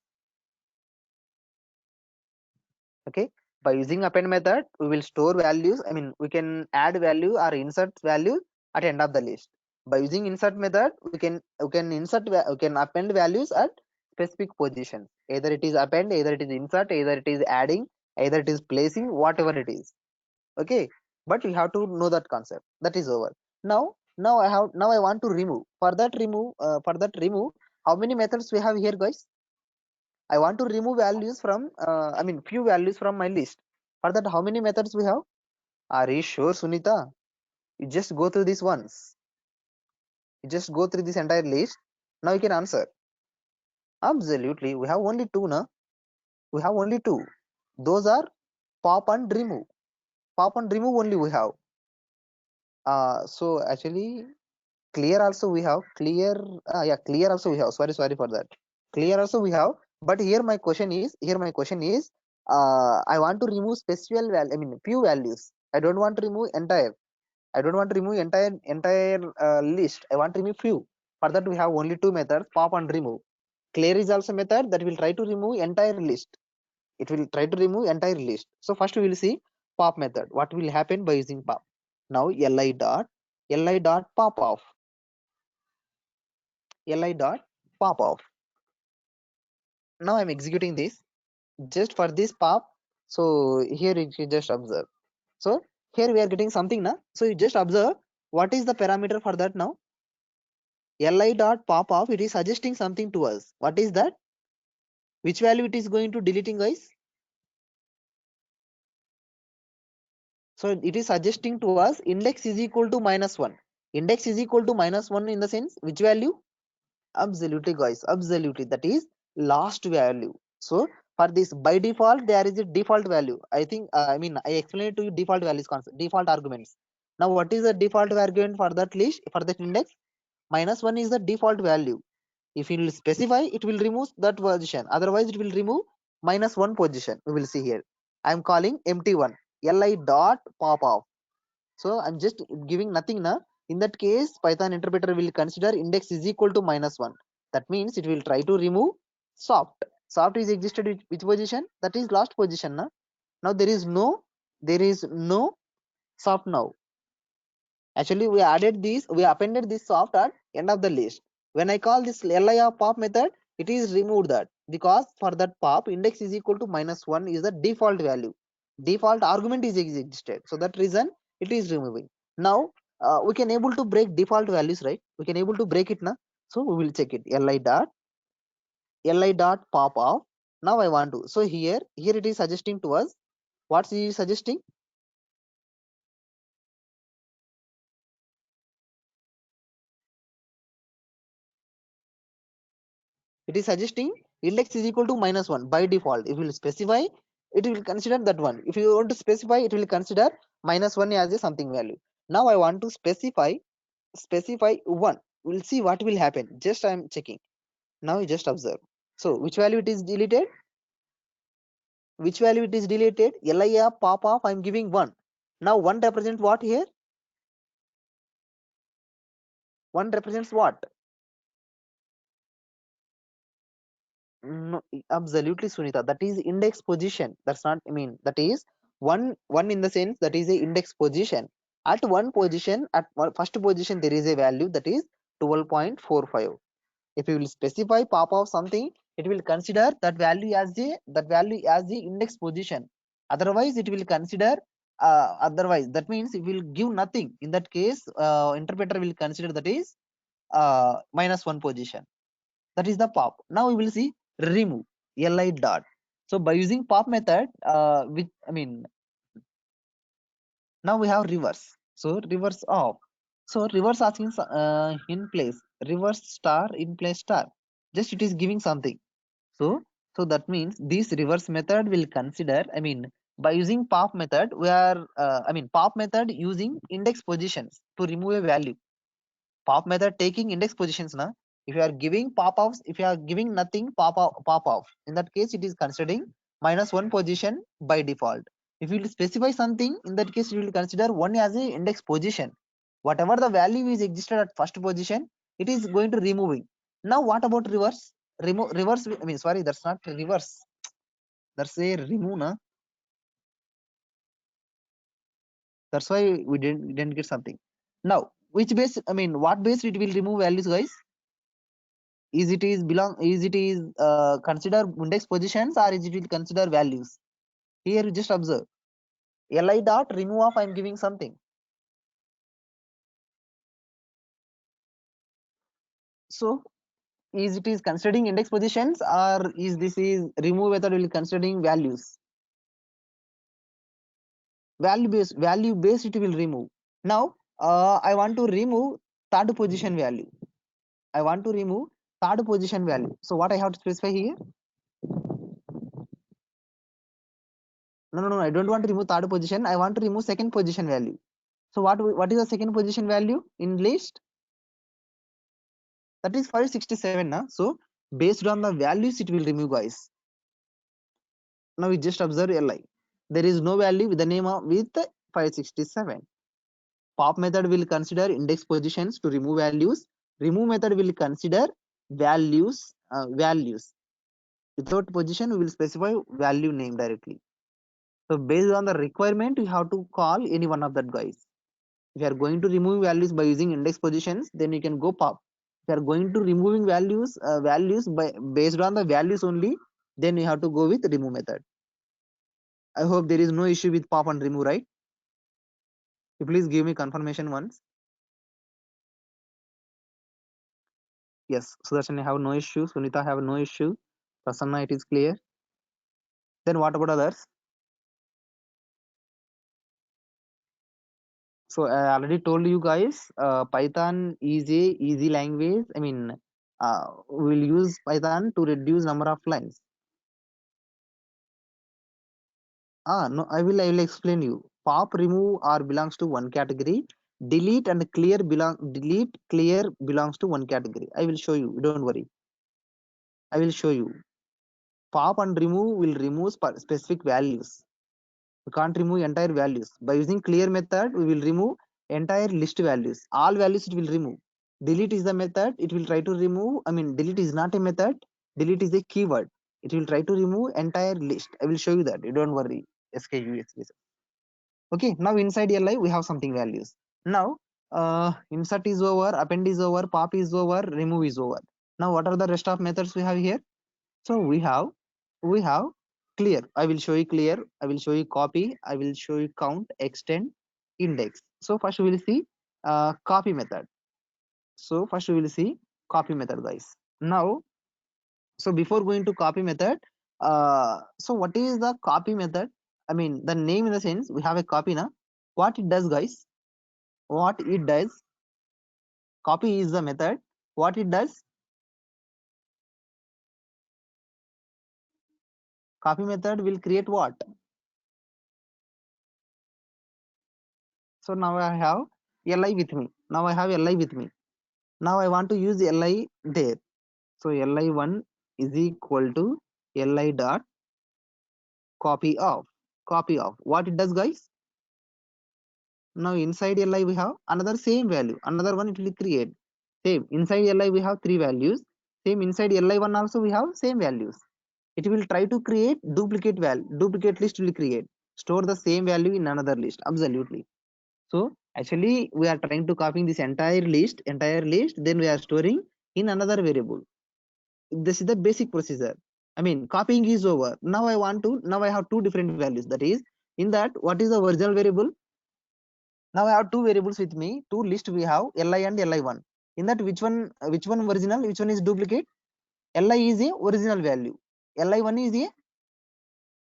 Okay, by using append method we will store values. We can add value or insert value at end of the list. By using insert method we can append values at specific positions. Either it is append, either it is insert, either it is adding, either it is placing, whatever it is. Okay, but we have to know that concept. That is over. Now I want to remove. For that remove, how many methods we have here, guys? I want to remove values from few values from my list. For that, how many methods we have? Are you sure, Sunita? You just go through this once. You just go through this entire list. Now you can answer. Absolutely, we have only two, na? We have only two. Those are pop and remove. Pop and remove only we have. So actually, clear also we have. Clear also we have. Sorry for that. Clear also we have. But here my question is I want to remove special value, few values. I don't want to remove entire. List. I want to remove few. For that we have only two methods, pop and remove. Clear is also method that will try to remove entire list. It will try to remove entire list. So first we will see pop method. What will happen by using pop? Now li dot pop off. Li dot pop off. Now I'm executing this just for this pop. So here you just observe. So here we are getting something now. So you just observe what is the parameter for that now. Li dot pop off, it is suggesting something to us. What is that? Which value it is going to deleting, guys? So it is suggesting to us index is equal to -1. Index is equal to -1 in the sense which value? Absolutely, guys. Absolutely. That is last value. So for this by default there is a default value. I think I explained to you default values concept, default arguments. Now what is the default argument for that list, for that index? -1 is the default value. If you will specify, it will remove that position. Otherwise, it will remove -1 position. We will see here. I am calling empty one. Li dot pop off. So I'm just giving nothing now. In that case, Python interpreter will consider index is equal to -1. That means it will try to remove soft. Soft is existed with which position? That is last position. Na? Now there is no soft now. Actually, we appended this soft at end of the list. When I call this li of pop method, it is removed that, because for that pop index is equal to -1 is the default value. Default argument is existed. So that reason it is removing. Now we can able to break default values, right? We can able to break it now. So we will check it. Li dot pop off. Now I want to. So here it is suggesting to us. What's it suggesting? It is suggesting index is equal to -1 by default. If you will specify, it will consider that one. If you want to specify, it will consider -1 as a something value. Now I want to specify 1. We'll see what will happen. Just I am checking. Now you just observe. So which value it is deleted? Which value it is deleted? Lia pop off. I am giving 1. Now 1 represents what here? 1 represents what? No, absolutely, Sunita. That is index position. That's not. I mean, that is one in the sense that is a index position. At one position, at first position, there is a value that is 12.45. If you will specify pop of something, it will consider that value as the index position. Otherwise, it will consider otherwise. That means it will give nothing. In that case, interpreter will consider that is -1 position. That is the pop. Now we will see remove li dot. So by using pop method, which I mean, now we have reverse. So reverse off. So reverse asking in place, reverse star in place star. Just it is giving something. So that means this reverse method will consider. I mean, by using pop method, we are pop method using index positions to remove a value. Pop method taking index positions now. If you are giving pop offs, if you are giving nothing, pop off, in that case it is considering -1 position by default. If you will specify something, in that case you will consider 1 as a index position. Whatever the value is existed at first position, it is going to removing. Now what about reverse? Reverse, I mean, sorry, that's not reverse, that's a remove na. That's why we didn't get something. Now which base, I mean, what base it will remove values, guys? Is it is belong, is it is consider index positions, or is it will consider values? Here you just observe li dot remove of, I am giving something. So is it is considering index positions, or is this is remove method will considering values? Value base it will remove. Now I want to remove third position value. I want to remove third position value. So what I have to specify here? No, I don't want to remove third position. I want to remove second position value. So what is the second position value in list? That is 567 na. So based on the values it will remove, guys. Now we just observe li. There is no value with the name of with 567. Pop method will consider index positions to remove values. Remove method will consider values. Without position, we will specify value name directly. So based on the requirement, you have to call any one of that, guys. If you are going to remove values by using index positions, then you can go pop. If you are going to removing values by based on the values only, then you have to go with remove method. I hope there is no issue with pop and remove, right? You please give me confirmation once. Yes, Sudarshan, I have no issue. Sunita have no issue. Prasanna, it is clear. Then what about others? So I already told you guys, Python is a easy language. I mean, we'll use Python to reduce number of lines. No, I will explain you. Pop, remove or belongs to one category. Delete clear belongs to one category. I will show you. Don't worry. I will show you. Pop and remove will remove specific values. We can't remove entire values. By using clear method, we will remove entire list values. All values it will remove. Delete is the method. It will try to remove. I mean, delete is not a method. Delete is a keyword. It will try to remove entire list. I will show you that. You don't worry. SKU. Okay. Now inside li we have something values. Now insert is over, append is over, pop is over, remove is over. Now what are the rest of methods we have here? So we have clear. I will show you clear. I will show you copy. I will show you count, extend, index. So first we will see copy method. So first we will see copy method, guys. Now, so before going to copy method, so what is the copy method? I mean, the name in the sense we have a copy now. What it does, guys? What it does? Copy is the method. What it does? Copy method will create what? So now I have li with me. Now I have li with me. Now I want to use li there. So li1 is equal to li dot copy of. Copy of. What it does, guys? Now inside li we have another same value. Another one it will create. Same. Inside li we have three values. Same inside li1 also we have same values. It will try to create duplicate value. Duplicate list will create. Store the same value in another list. Absolutely. So actually we are trying to copying this entire list, then we are storing in another variable. This is the basic procedure. I mean, copying is over. Now I have two different values. That is, in that, what is the original variable? Now I have two variables with me, two list we have, li and li1. In that, which one original, which one is duplicate? Li is a original value. Li1 is a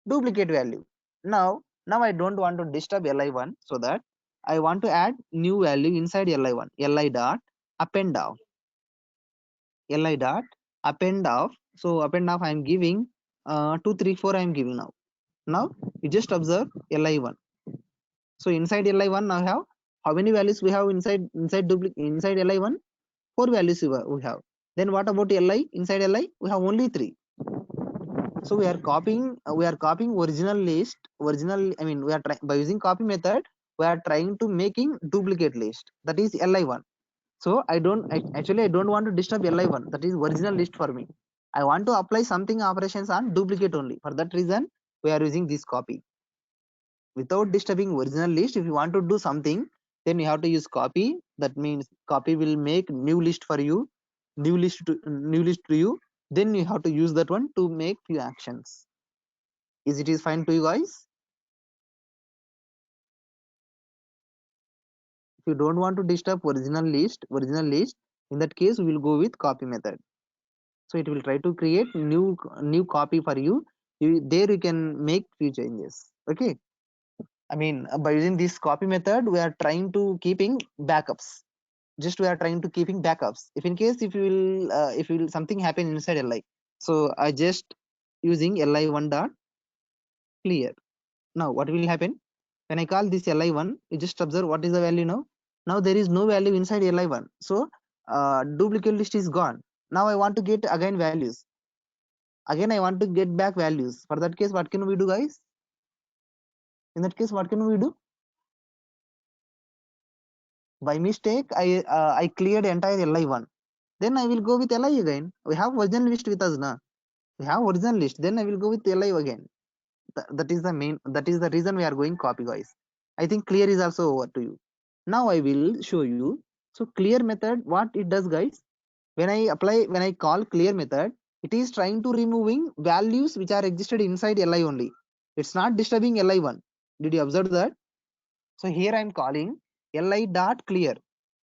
duplicate value. Now I don't want to disturb li1, so that I want to add new value inside li1. Li dot append of. Li dot append of. So append of I am giving 2, 3, 4 I am giving now. Now you just observe li1. So inside li1 now have how many values we have inside li1? 4 values we have. Then what about li? Inside li we have only 3. So we are copying original list. I mean, we are by using copy method we are trying to making duplicate list. That is li1. So I don't want to disturb li1. That is original list for me. I want to apply something operations on duplicate only. For that reason we are using this copy. Without disturbing original list, if you want to do something, then you have to use copy. That means copy will make new list for you, new list to you. Then you have to use that one to make few actions. Is it is fine to you guys? If you don't want to disturb original list, in that case we will go with copy method. So it will try to create new copy for you. There you can make few changes. Okay. I mean, by using this copy method, we are trying to keeping backups. Just we are trying to keeping backups. If in case if you will something happen inside li, so I just using li1 dot clear. Now what will happen when I call this li1? You just observe what is the value now. Now there is no value inside li1. So duplicate list is gone. Now I want to get again values. Again I want to get back values. For that case, what can we do, guys? In that case, what can we do? By mistake I cleared entire li1. Then I will go with li again. We have original list with us now. We have original list. Then I will go with li again. That is the reason we are going copy, guys. I think clear is also over to you. Now I will show you. So clear method, what it does, guys? When I call clear method, it is trying to removing values which are existed inside li only. It's not disturbing li1. Did you observe that? So here I am calling li dot clear.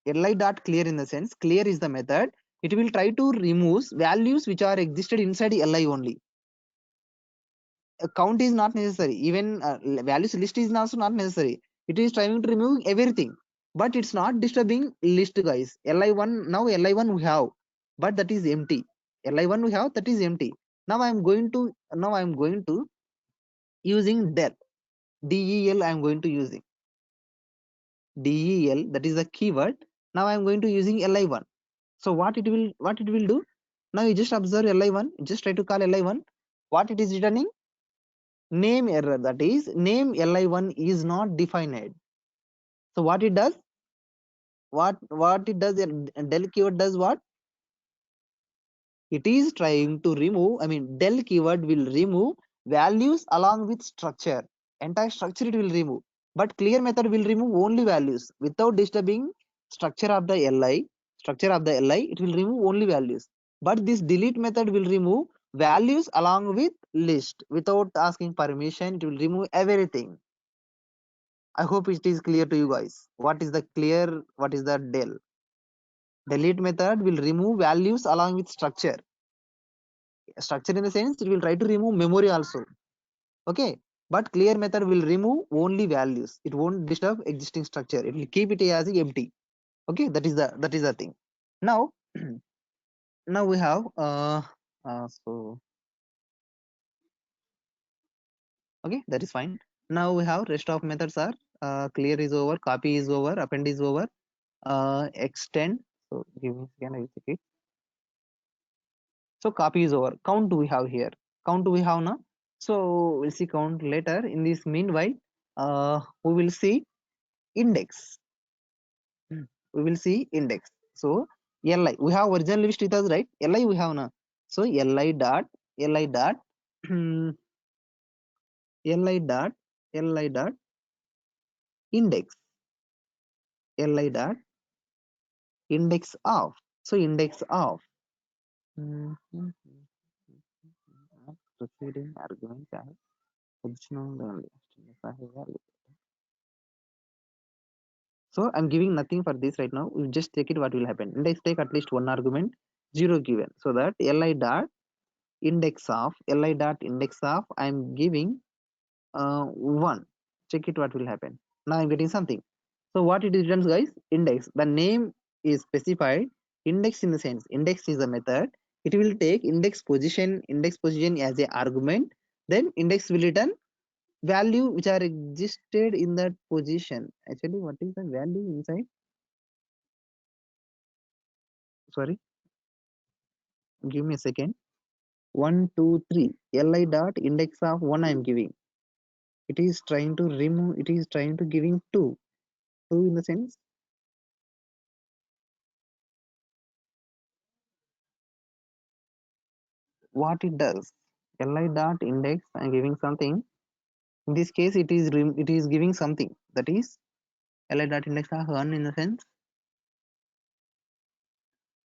Li dot clear in the sense clear is the method. It will try to remove values which are existed inside li only. A count is not necessary. Even values list is also not necessary. It is trying to remove everything, but it's not disturbing list, guys. Li1 now li1 we have, but that is empty. Li1 we have, that is empty. Now I am going to using del. I am going to using del, that is the keyword. Now I am going to using li1. So what it will do? Now you just observe li1, just try to call li1. What it is returning? Name error. That is name li1 is not defined. So what it does? What it does? Del keyword does what? It is trying to remove. I mean, del keyword will remove values along with structure. Entire structure it will remove. But clear method will remove only values without disturbing structure of the li. Structure of the li, it will remove only values. But this delete method will remove values along with list without asking permission. It will remove everything. I hope it is clear to you guys. What is the clear? What is the del? Delete method will remove values along with structure. Structure in the sense it will try to remove memory also. Okay, but clear method will remove only values. It won't disturb existing structure. It will keep it as empty. Okay, that is the thing. Now, now we have so okay, that is fine. Now we have rest of methods are clear is over, copy is over, append is over, extend. So give me a second, I will check it. So copy is over. Count we have here. Count we have now. So we'll see count later. In this meanwhile, we will see index. We will see index. So li we have original list with us, right? Li we have now. So li dot li dot li dot li dot index li dot index of. So index of proceeding argument as positional only. So I'm giving nothing for this right now. We just take it what will happen. Index take at least one argument, 0 given. So that li dot index of li dot index of I'm giving 1. Check it what will happen. Now I'm getting something. So what it returns, guys? Index. The name is specified. Index in the sense index is a method. It will take index position as a argument. Then index will return value which are existed in that position. Actually, what is the value inside? Sorry, give me a second. 1 2 3 li dot index of 1 I'm giving. It is trying to remove, it is trying to giving 2 in the sense what it does. Li dot index I'm giving something. In this case it is giving something, that is li dot index of 1 in the sense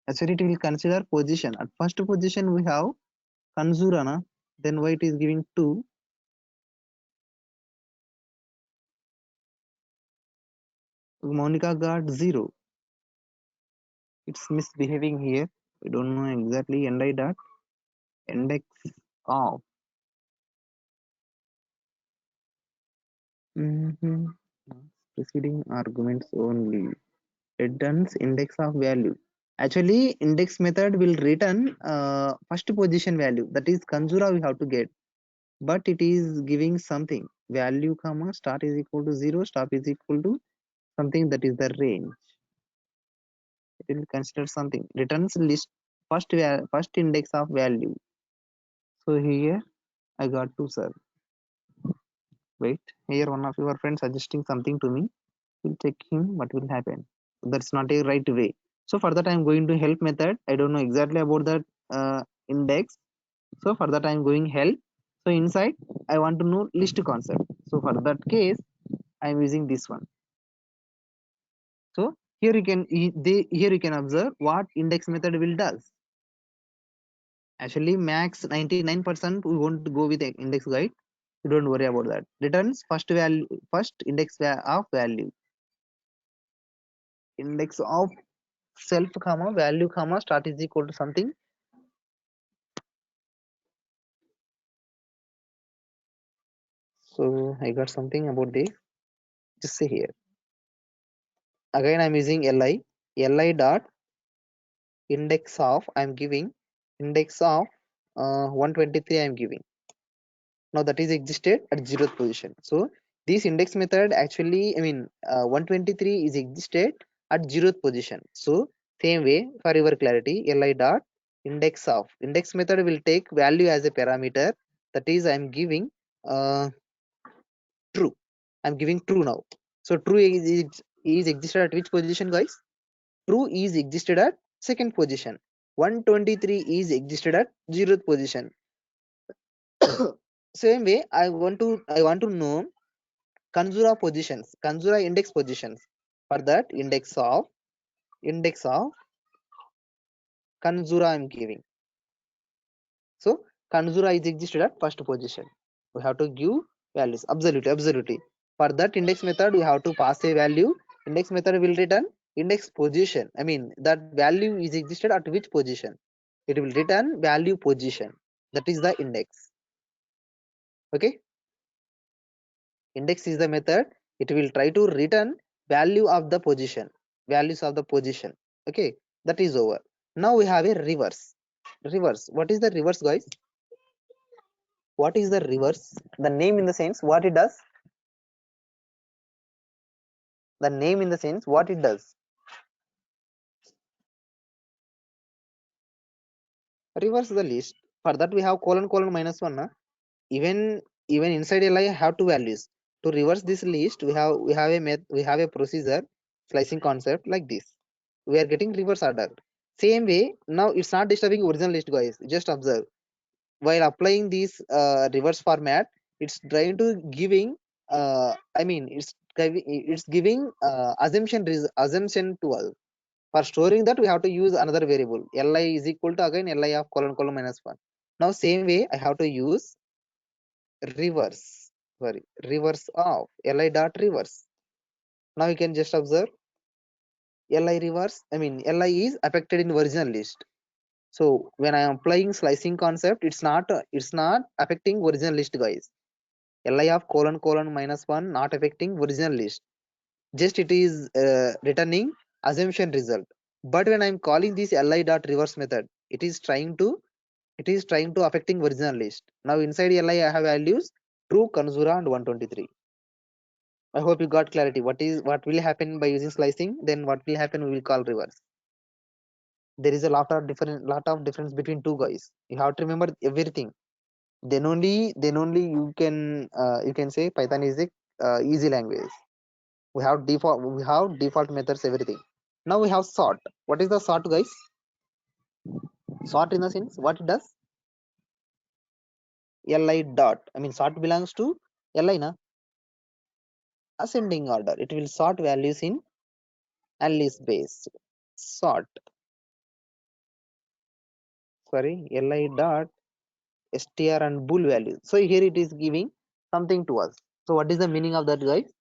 actually it will consider position. At first position we have Kanzurana, then why it is giving 2. Monica got 0. It's misbehaving here. We don't know exactly. Li dot index of preceding arguments only returns index of value. Actually index method will return first position value, that is Kanzura we have to get, but it is giving something value comma start is equal to 0, stop is equal to something, that is the range. It will consider something, returns list first index of value. So here I got to sir. Wait, here one of your friends suggesting something to me. We'll check him what will happen. That's not a right way. So for that I'm going to help method. I don't know exactly about that index. So for that I'm going help. So inside I want to know list concept. So for that case I'm using this one. So here you can here you can observe what index method will does. Actually max 99% we won't go with the index guide. You don't worry about that. Returns first value, first index of value. Index of self comma value comma start is equal to something. So I got something about this. Just say here. Again I'm using li dot index of I'm giving index of 123 I'm giving. Now that is existed at 0th position. So this index method actually 123 is existed at 0th position. So same way for your clarity li dot index method will take value as a parameter, that is I'm giving true. I'm giving true now. So true is existed at which position, guys? True is existed at 2nd position. 123 is existed at 0th position. Same way I want to know Kanzura positions, Kanzura index positions. For that index of Kanzura I'm giving. So Kanzura is existed at first position. We have to give values. Absolutely. For that index method, we have to pass a value. Index method will return index position. I mean, that value is existed at which position. It will return value position. That is the index. Okay. Index is the method. It will try to return value of the position. Values of the position. Okay. That is over. Now we have a reverse. Reverse. What is the reverse, guys? What is the reverse? The name in the sense what it does. The name in the sense what it does. Reverse the list. For that we have colon colon minus 1. Even inside li I have two values. To reverse this list, we have a procedure, slicing concept like this. We are getting reverse order. Same way, now it's not disturbing original list, guys. Just observe. While applying this reverse format, it's trying to giving it's giving assumption to us. For storing that, we have to use another variable. Li is equal to again li of colon colon minus 1. Now same way I have to use reverse of li dot reverse. Now you can just observe li reverse. I mean li is affected in original list. So when I am applying slicing concept, it's not affecting original list, guys. Li of colon colon minus 1 not affecting original list. Just it is returning assumption result. But when I'm calling this li dot reverse method, it is trying to affecting original list. Now inside li I have values true, Kanzura and 123. I hope you got clarity. What will happen by using slicing? Then what will happen? We will call reverse. There is a lot of difference between two, guys. You have to remember everything. Then only you can say Python is a easy language. We have default methods, everything. Now we have sort. What is the sort, guys? Sort in the sense what it does? Li dot. I mean sort belongs to li na ascending order. It will sort values in list base. Sort. Sorry, li dot str and bool value. So here it is giving something to us. So what is the meaning of that, guys?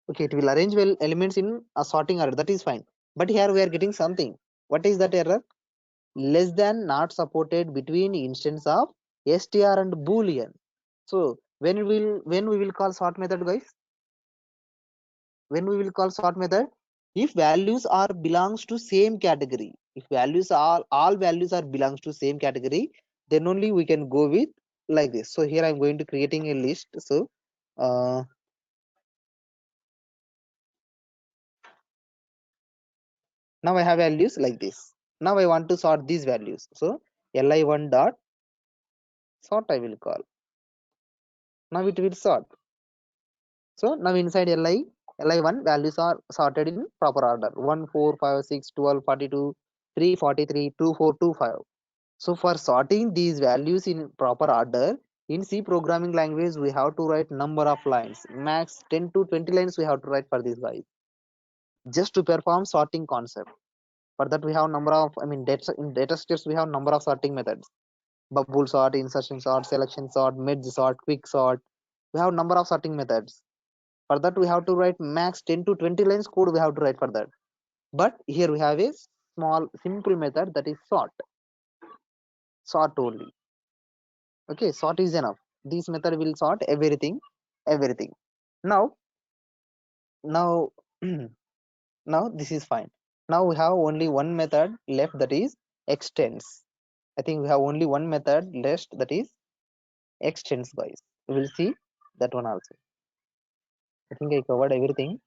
Okay, it will arrange well elements in a sorting order. That is fine. But here we are getting something. What is that error? Less than not supported between instance of str and boolean. So when we will call sort method, guys? When we will call sort method, if values are belongs to same category, if values are all values are belongs to same category, then only we can go with like this. So here I'm going to creating a list. So now I have values like this. Now I want to sort these values. So li1 dot sort I will call. Now it will sort. So now inside li1 values are sorted in proper order: 1 4 5 6 12 42 343 24 25. So for sorting these values in proper order, in C programming language, we have to write number of lines. Max 10 to 20 lines we have to write for this, guys. Just to perform sorting concept. For that we have number of, in data structures we have number of sorting methods. Bubble sort, insertion sort, selection sort, merge sort, quick sort. We have number of sorting methods. For that we have to write max 10 to 20 lines code we have to write for that. But here we have a small simple method, that is sort. Sort only. Okay, sort is enough. This method will sort everything. Now now this is fine. Now we have only one method left, that is extends. I think we have only one method left, that is extends, guys. We will see that one also. I think I covered everything.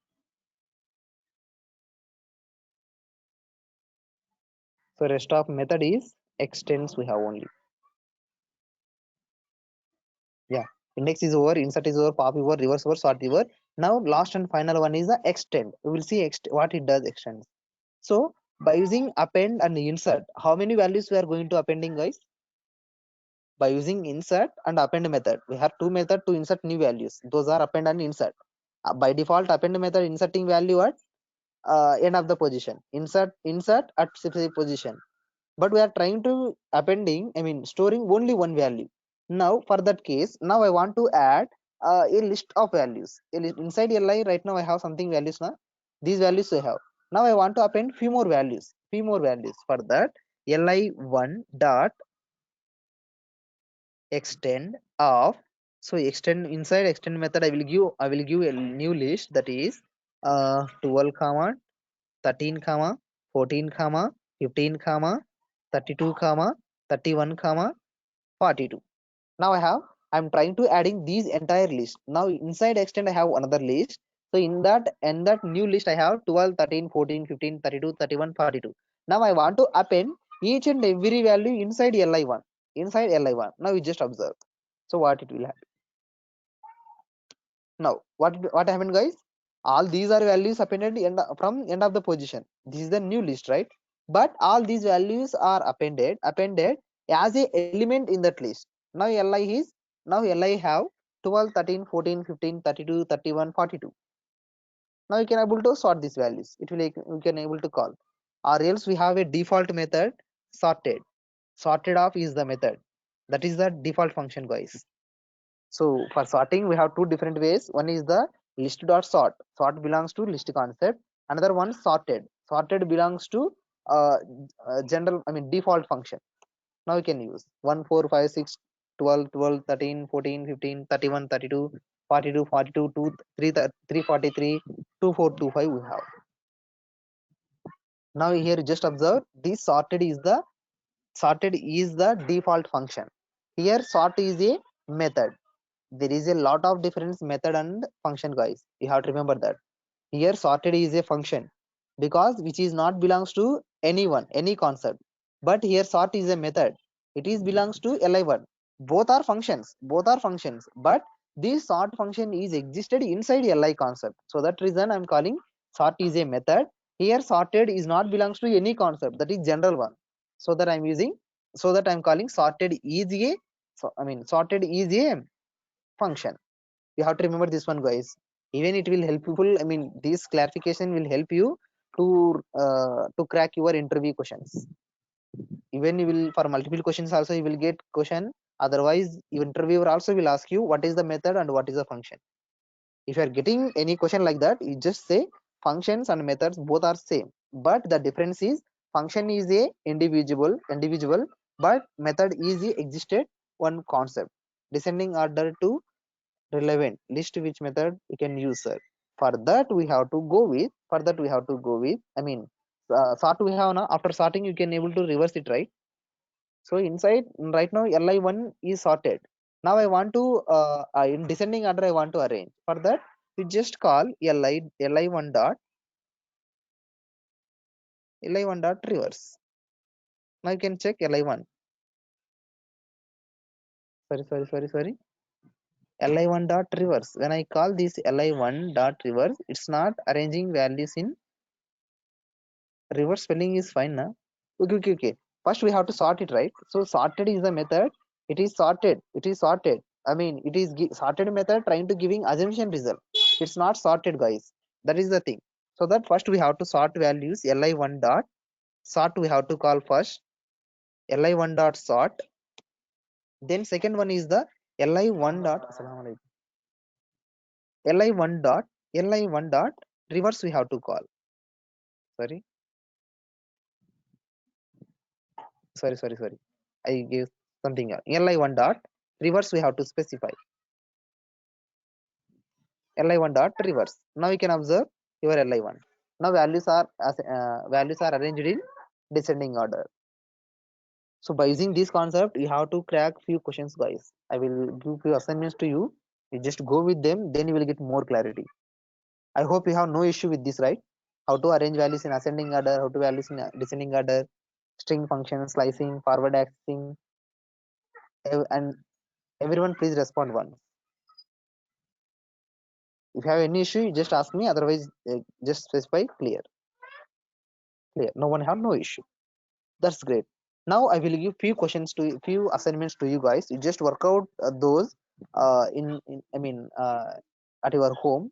So rest of method is extends we have only. Yeah, index is over, insert is over, pop over, reverse over, sort over. Now last and final one is the extend. We will see what it does, extends. So by using append and insert, how many values we are going to appending, guys? By using insert and append method, we have two methods to insert new values. Those are append and insert. By default, append method inserting value at end of the position. Insert at specific position. But we are trying to appending, storing only one value. Now for that case, now I want to add a list of values. Inside li right now I have something values now. These values I have. Now I want to append few more values. For that li1 dot extend of. So extend, inside extend method I will give a new list, that is 12 comma 13 comma 14 comma 15 comma 32 comma 31 comma 42. Now I'm trying to adding these entire list. Now inside extend I have another list. So in that new list I have 12 13 14 15 32 31 42. Now I want to append each and every value inside li1. Now you just observe. So what it will happen. Now what happened, guys? All these are values appended from end of the position. This is the new list, right? But all these values are appended as a element in that list. Now li have 12 13 14 15 32 31 42. Now you can able to sort these values. You can able to call, or else we have a default method, sorted off is the method. That is the default function, guys. So for sorting, we have two different ways. One is the list.sort. Sort belongs to list concept. Another one sorted. Sorted belongs to default function. Now you can use 1, 4, 5, 6, 12, 12, 13, 14, 15, 31, 32, 42, 42, 2, 3, 343, 2425 we have. Now here just observe this sorted is the default function. Here sort is a method. There is a lot of difference method and function, guys. You have to remember that. Here sorted is a function because which is not belongs to anyone, any concept. But here sort is a method. It is belongs to li1. Both are functions. But this sort function is existed inside li concept. So that reason I'm calling sort is a method. Here sorted is not belongs to any concept. That is general one. So that I'm calling sorted is a function. You have to remember this one, guys. Even it will helpful, this clarification will help you to crack your interview questions. Even you will, for multiple questions also you will get question. Otherwise your interviewer also will ask you what is the method and what is the function. If you are getting any question like that, you just say functions and methods both are same, but the difference is function is a individual, but method is a existed one concept. Descending order to relevant list, which method we can use, sir? For that we have to go with sort we have now. After sorting you can able to reverse it, right? So inside right now li1 is sorted. Now I want to in descending order I want to arrange. For that we just call li1 dot reverse. Now you can check li1. Sorry, li1 dot reverse. When I call this li1 dot reverse, it's not arranging values in reverse. Spelling is fine now. Okay. First we have to sort it, right? So sorted is the method. It is sorted. Sorted method trying to giving assumption result. It's not sorted, guys. That is the thing. So that first we have to sort values li1 dot sort. We have to call first li1 dot sort. Then second one is the li1 dot li1 dot reverse. We have to call. Sorry. I gave something else. li1 dot reverse we have to specify. li1 dot reverse. Now you can observe your li1. Now values are arranged in descending order. So by using this concept you have to crack few questions, guys. I will give few assignments to you. You just go with them, then you will get more clarity. I hope you have no issue with this, right? How to arrange values in ascending order, how to values in descending order, string function, slicing, forward accessing, and everyone please respond once. If you have any issue you just ask me, otherwise just specify clear. No one have no issue. That's great. Now I will give few assignments to you, guys. You just work out those at your home.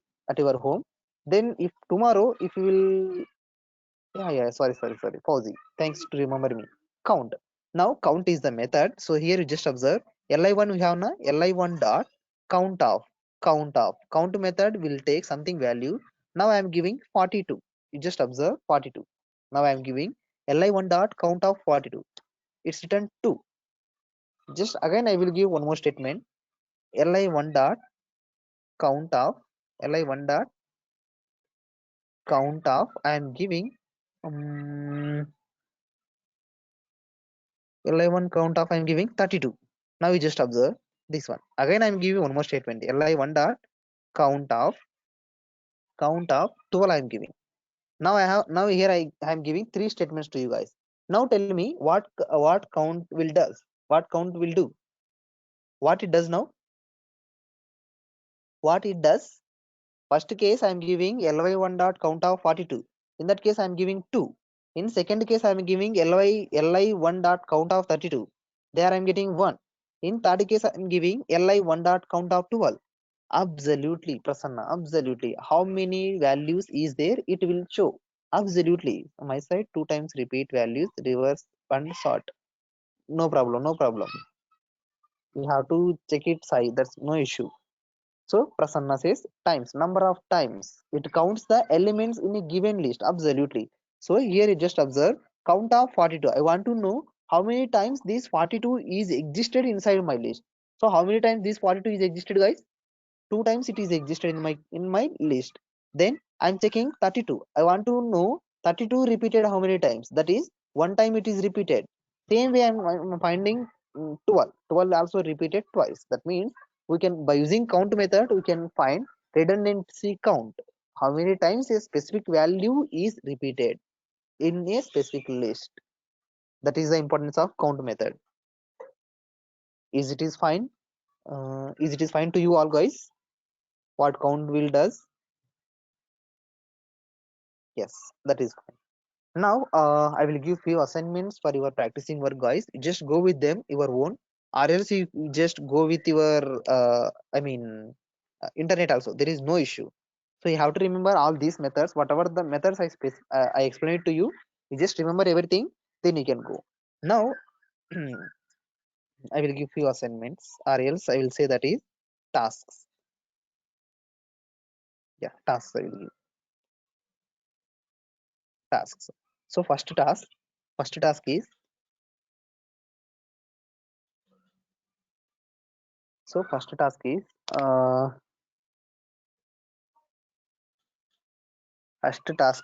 Then if tomorrow if you will, sorry, Fauzi, thanks to remember me. Count. Now count is the method. So here you just observe li1 we have now li1 dot count of. count of. Count method will take something value. Now I am giving 42. You just observe 42. Now I am giving li1 dot count of 42. It's written 2. Just again I will give one more statement. li1 dot count of li1 dot count of I am giving li1 count of I am giving 32. Now you just observe this one. Again I am giving one more statement. li1 dot count of 12 I am giving. Now here I am giving three statements to you guys. Now tell me what count will does. What count will do? What it does now? What it does? First case I am giving ly1 dot count of 42. In that case I am giving 2. In second case I am giving li1 dot count of 32. There I am getting 1. In third case I am giving li1 dot count of 12. Absolutely, Prasanna, absolutely. How many values is there? It will show. Absolutely. On my side, 2 times repeat values, reverse and sort. No problem, no problem. You have to check it side. That's no issue. So Prasanna says times, number of times. It counts the elements in a given list. Absolutely. So here you just observe count of 42. I want to know how many times this 42 is existed inside my list. So how many times this 42 is existed, guys? 2 times it is existed in my list. Then I'm checking 32. I want to know 32 repeated how many times. That is one time it is repeated. Same way I'm finding 12. 12 also repeated twice. That means we can, by using count method, we can find redundancy count. How many times a specific value is repeated in a specific list. That is the importance of count method. Is it is fine? Is it is fine to you all, guys? What count will does? Yes, that is fine. Now I will give few assignments for your practicing work, guys. Just go with them your own, or else you just go with your internet also. There is no issue. So you have to remember all these methods. Whatever the methods I explained to you, you just remember everything. Then you can go. Now I will give few assignments, or else I will say that is tasks. Yeah, tasks. I will give tasks. So first task is first task is uh, first task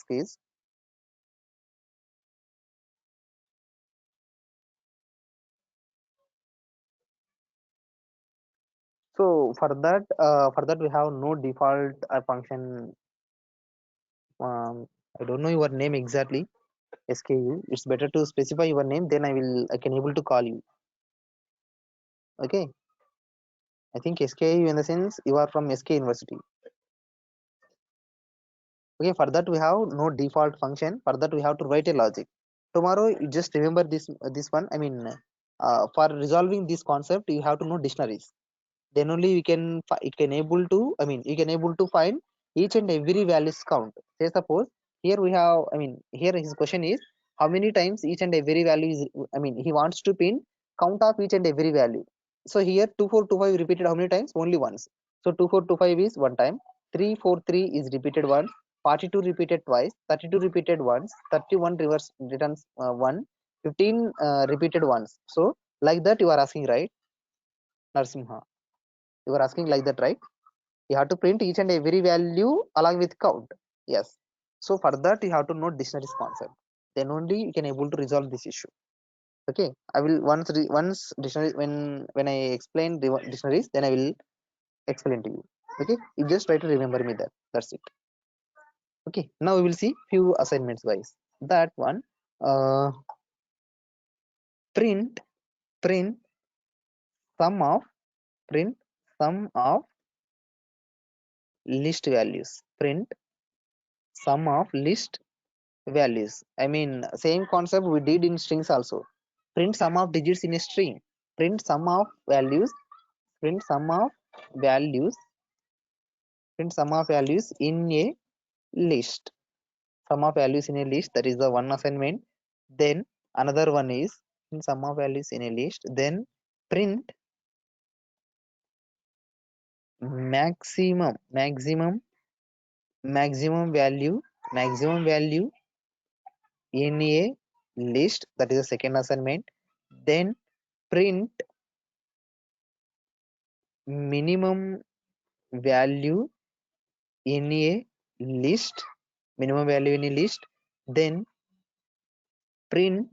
is so for that we have no default function. I don't know your name exactly. SKU. It's better to specify your name. Then I can able to call you. Okay. I think SKU in the sense you are from SK University. Okay. For that we have no default function. For that we have to write a logic. Tomorrow you just remember this one. For resolving this concept you have to know dictionaries. Then only you can able to you can able to find each and every values count. Say suppose here we have here his question is how many times each and every value is he wants to pin count of each and every value. So here 2425 repeated how many times? Only once. So 2425 is one time, 343 is repeated once, 42 repeated twice, 32 repeated once, 31 reverse returns one, 15 repeated once. So like that you are asking, right, Narsimha? You are asking like that, right? You have to print each and every value along with count. Yes. So for that you have to know dictionaries concept. Then only you can able to resolve this issue. Okay. I will once dictionary when I explain the dictionaries, then I will explain to you. Okay. You just try to remember me that. That's it. Okay. Now we will see few assignments, guys. That one. Uh, print print sum of print sum of list values. Print sum of list values. Same concept we did in strings also. Print sum of digits in a string. Print sum of values. Print sum of values. Print sum of values in a list. Sum of values in a list. That is the one assignment. Then another one is print sum of values in a list. Then print maximum value in a list, that is the second assignment. Then print minimum value in a list, then print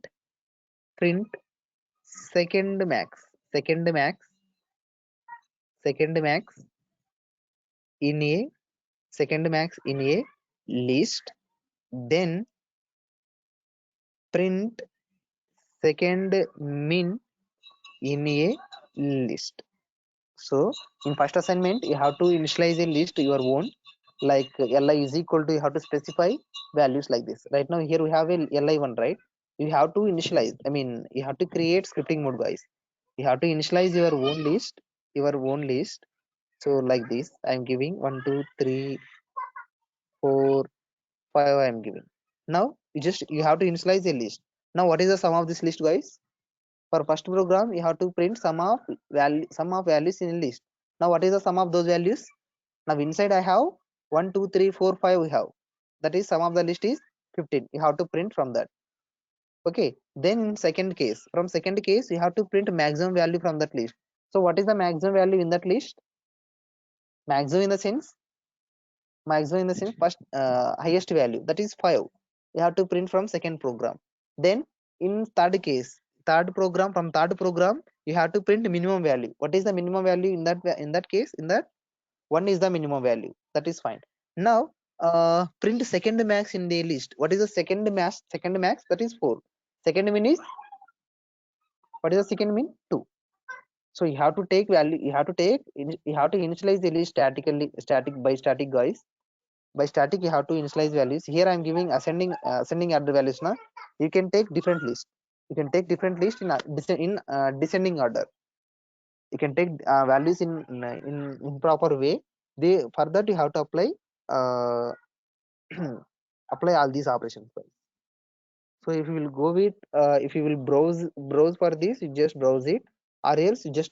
second max in a list, then print second min in a list. So in first assignment you have to initialize a list your own, like li is equal to, you have to specify values like this. Right now here we have a li1, right? You have to initialize, I mean you have to create scripting mode, guys. You have to initialize your own list. So like this, I'm giving 1 2 3 4 5, I'm giving. Now you have to initialize a list. Now what is the sum of this list, guys? For first program you have to print sum of values in a list. Now what is the sum of those values? Now inside I have 1 2 3 4 5, we have, that is sum of the list is 15. You have to print from that. Okay, then second case, from second case you have to print maximum value from that list. So what is the maximum value in that list? Maximum in the sense first highest value, that is 5. You have to print from second program. Then in third case, third program you have to print minimum value. What is the minimum value in that case? In that 1 is the minimum value, that is fine. Now print second max in the list. What is the second max? That is 4. Second min is, what is the second min? 2. So you have to take value, you have to initialize the list static, guys. By static you have to initialize values. Here I am giving ascending order values. Now you can take different list, in descending order. You can take values in proper way. For that you have to apply uh, apply all these operations, guys. So if you will go with if you will browse for this, you just browse it, or else you just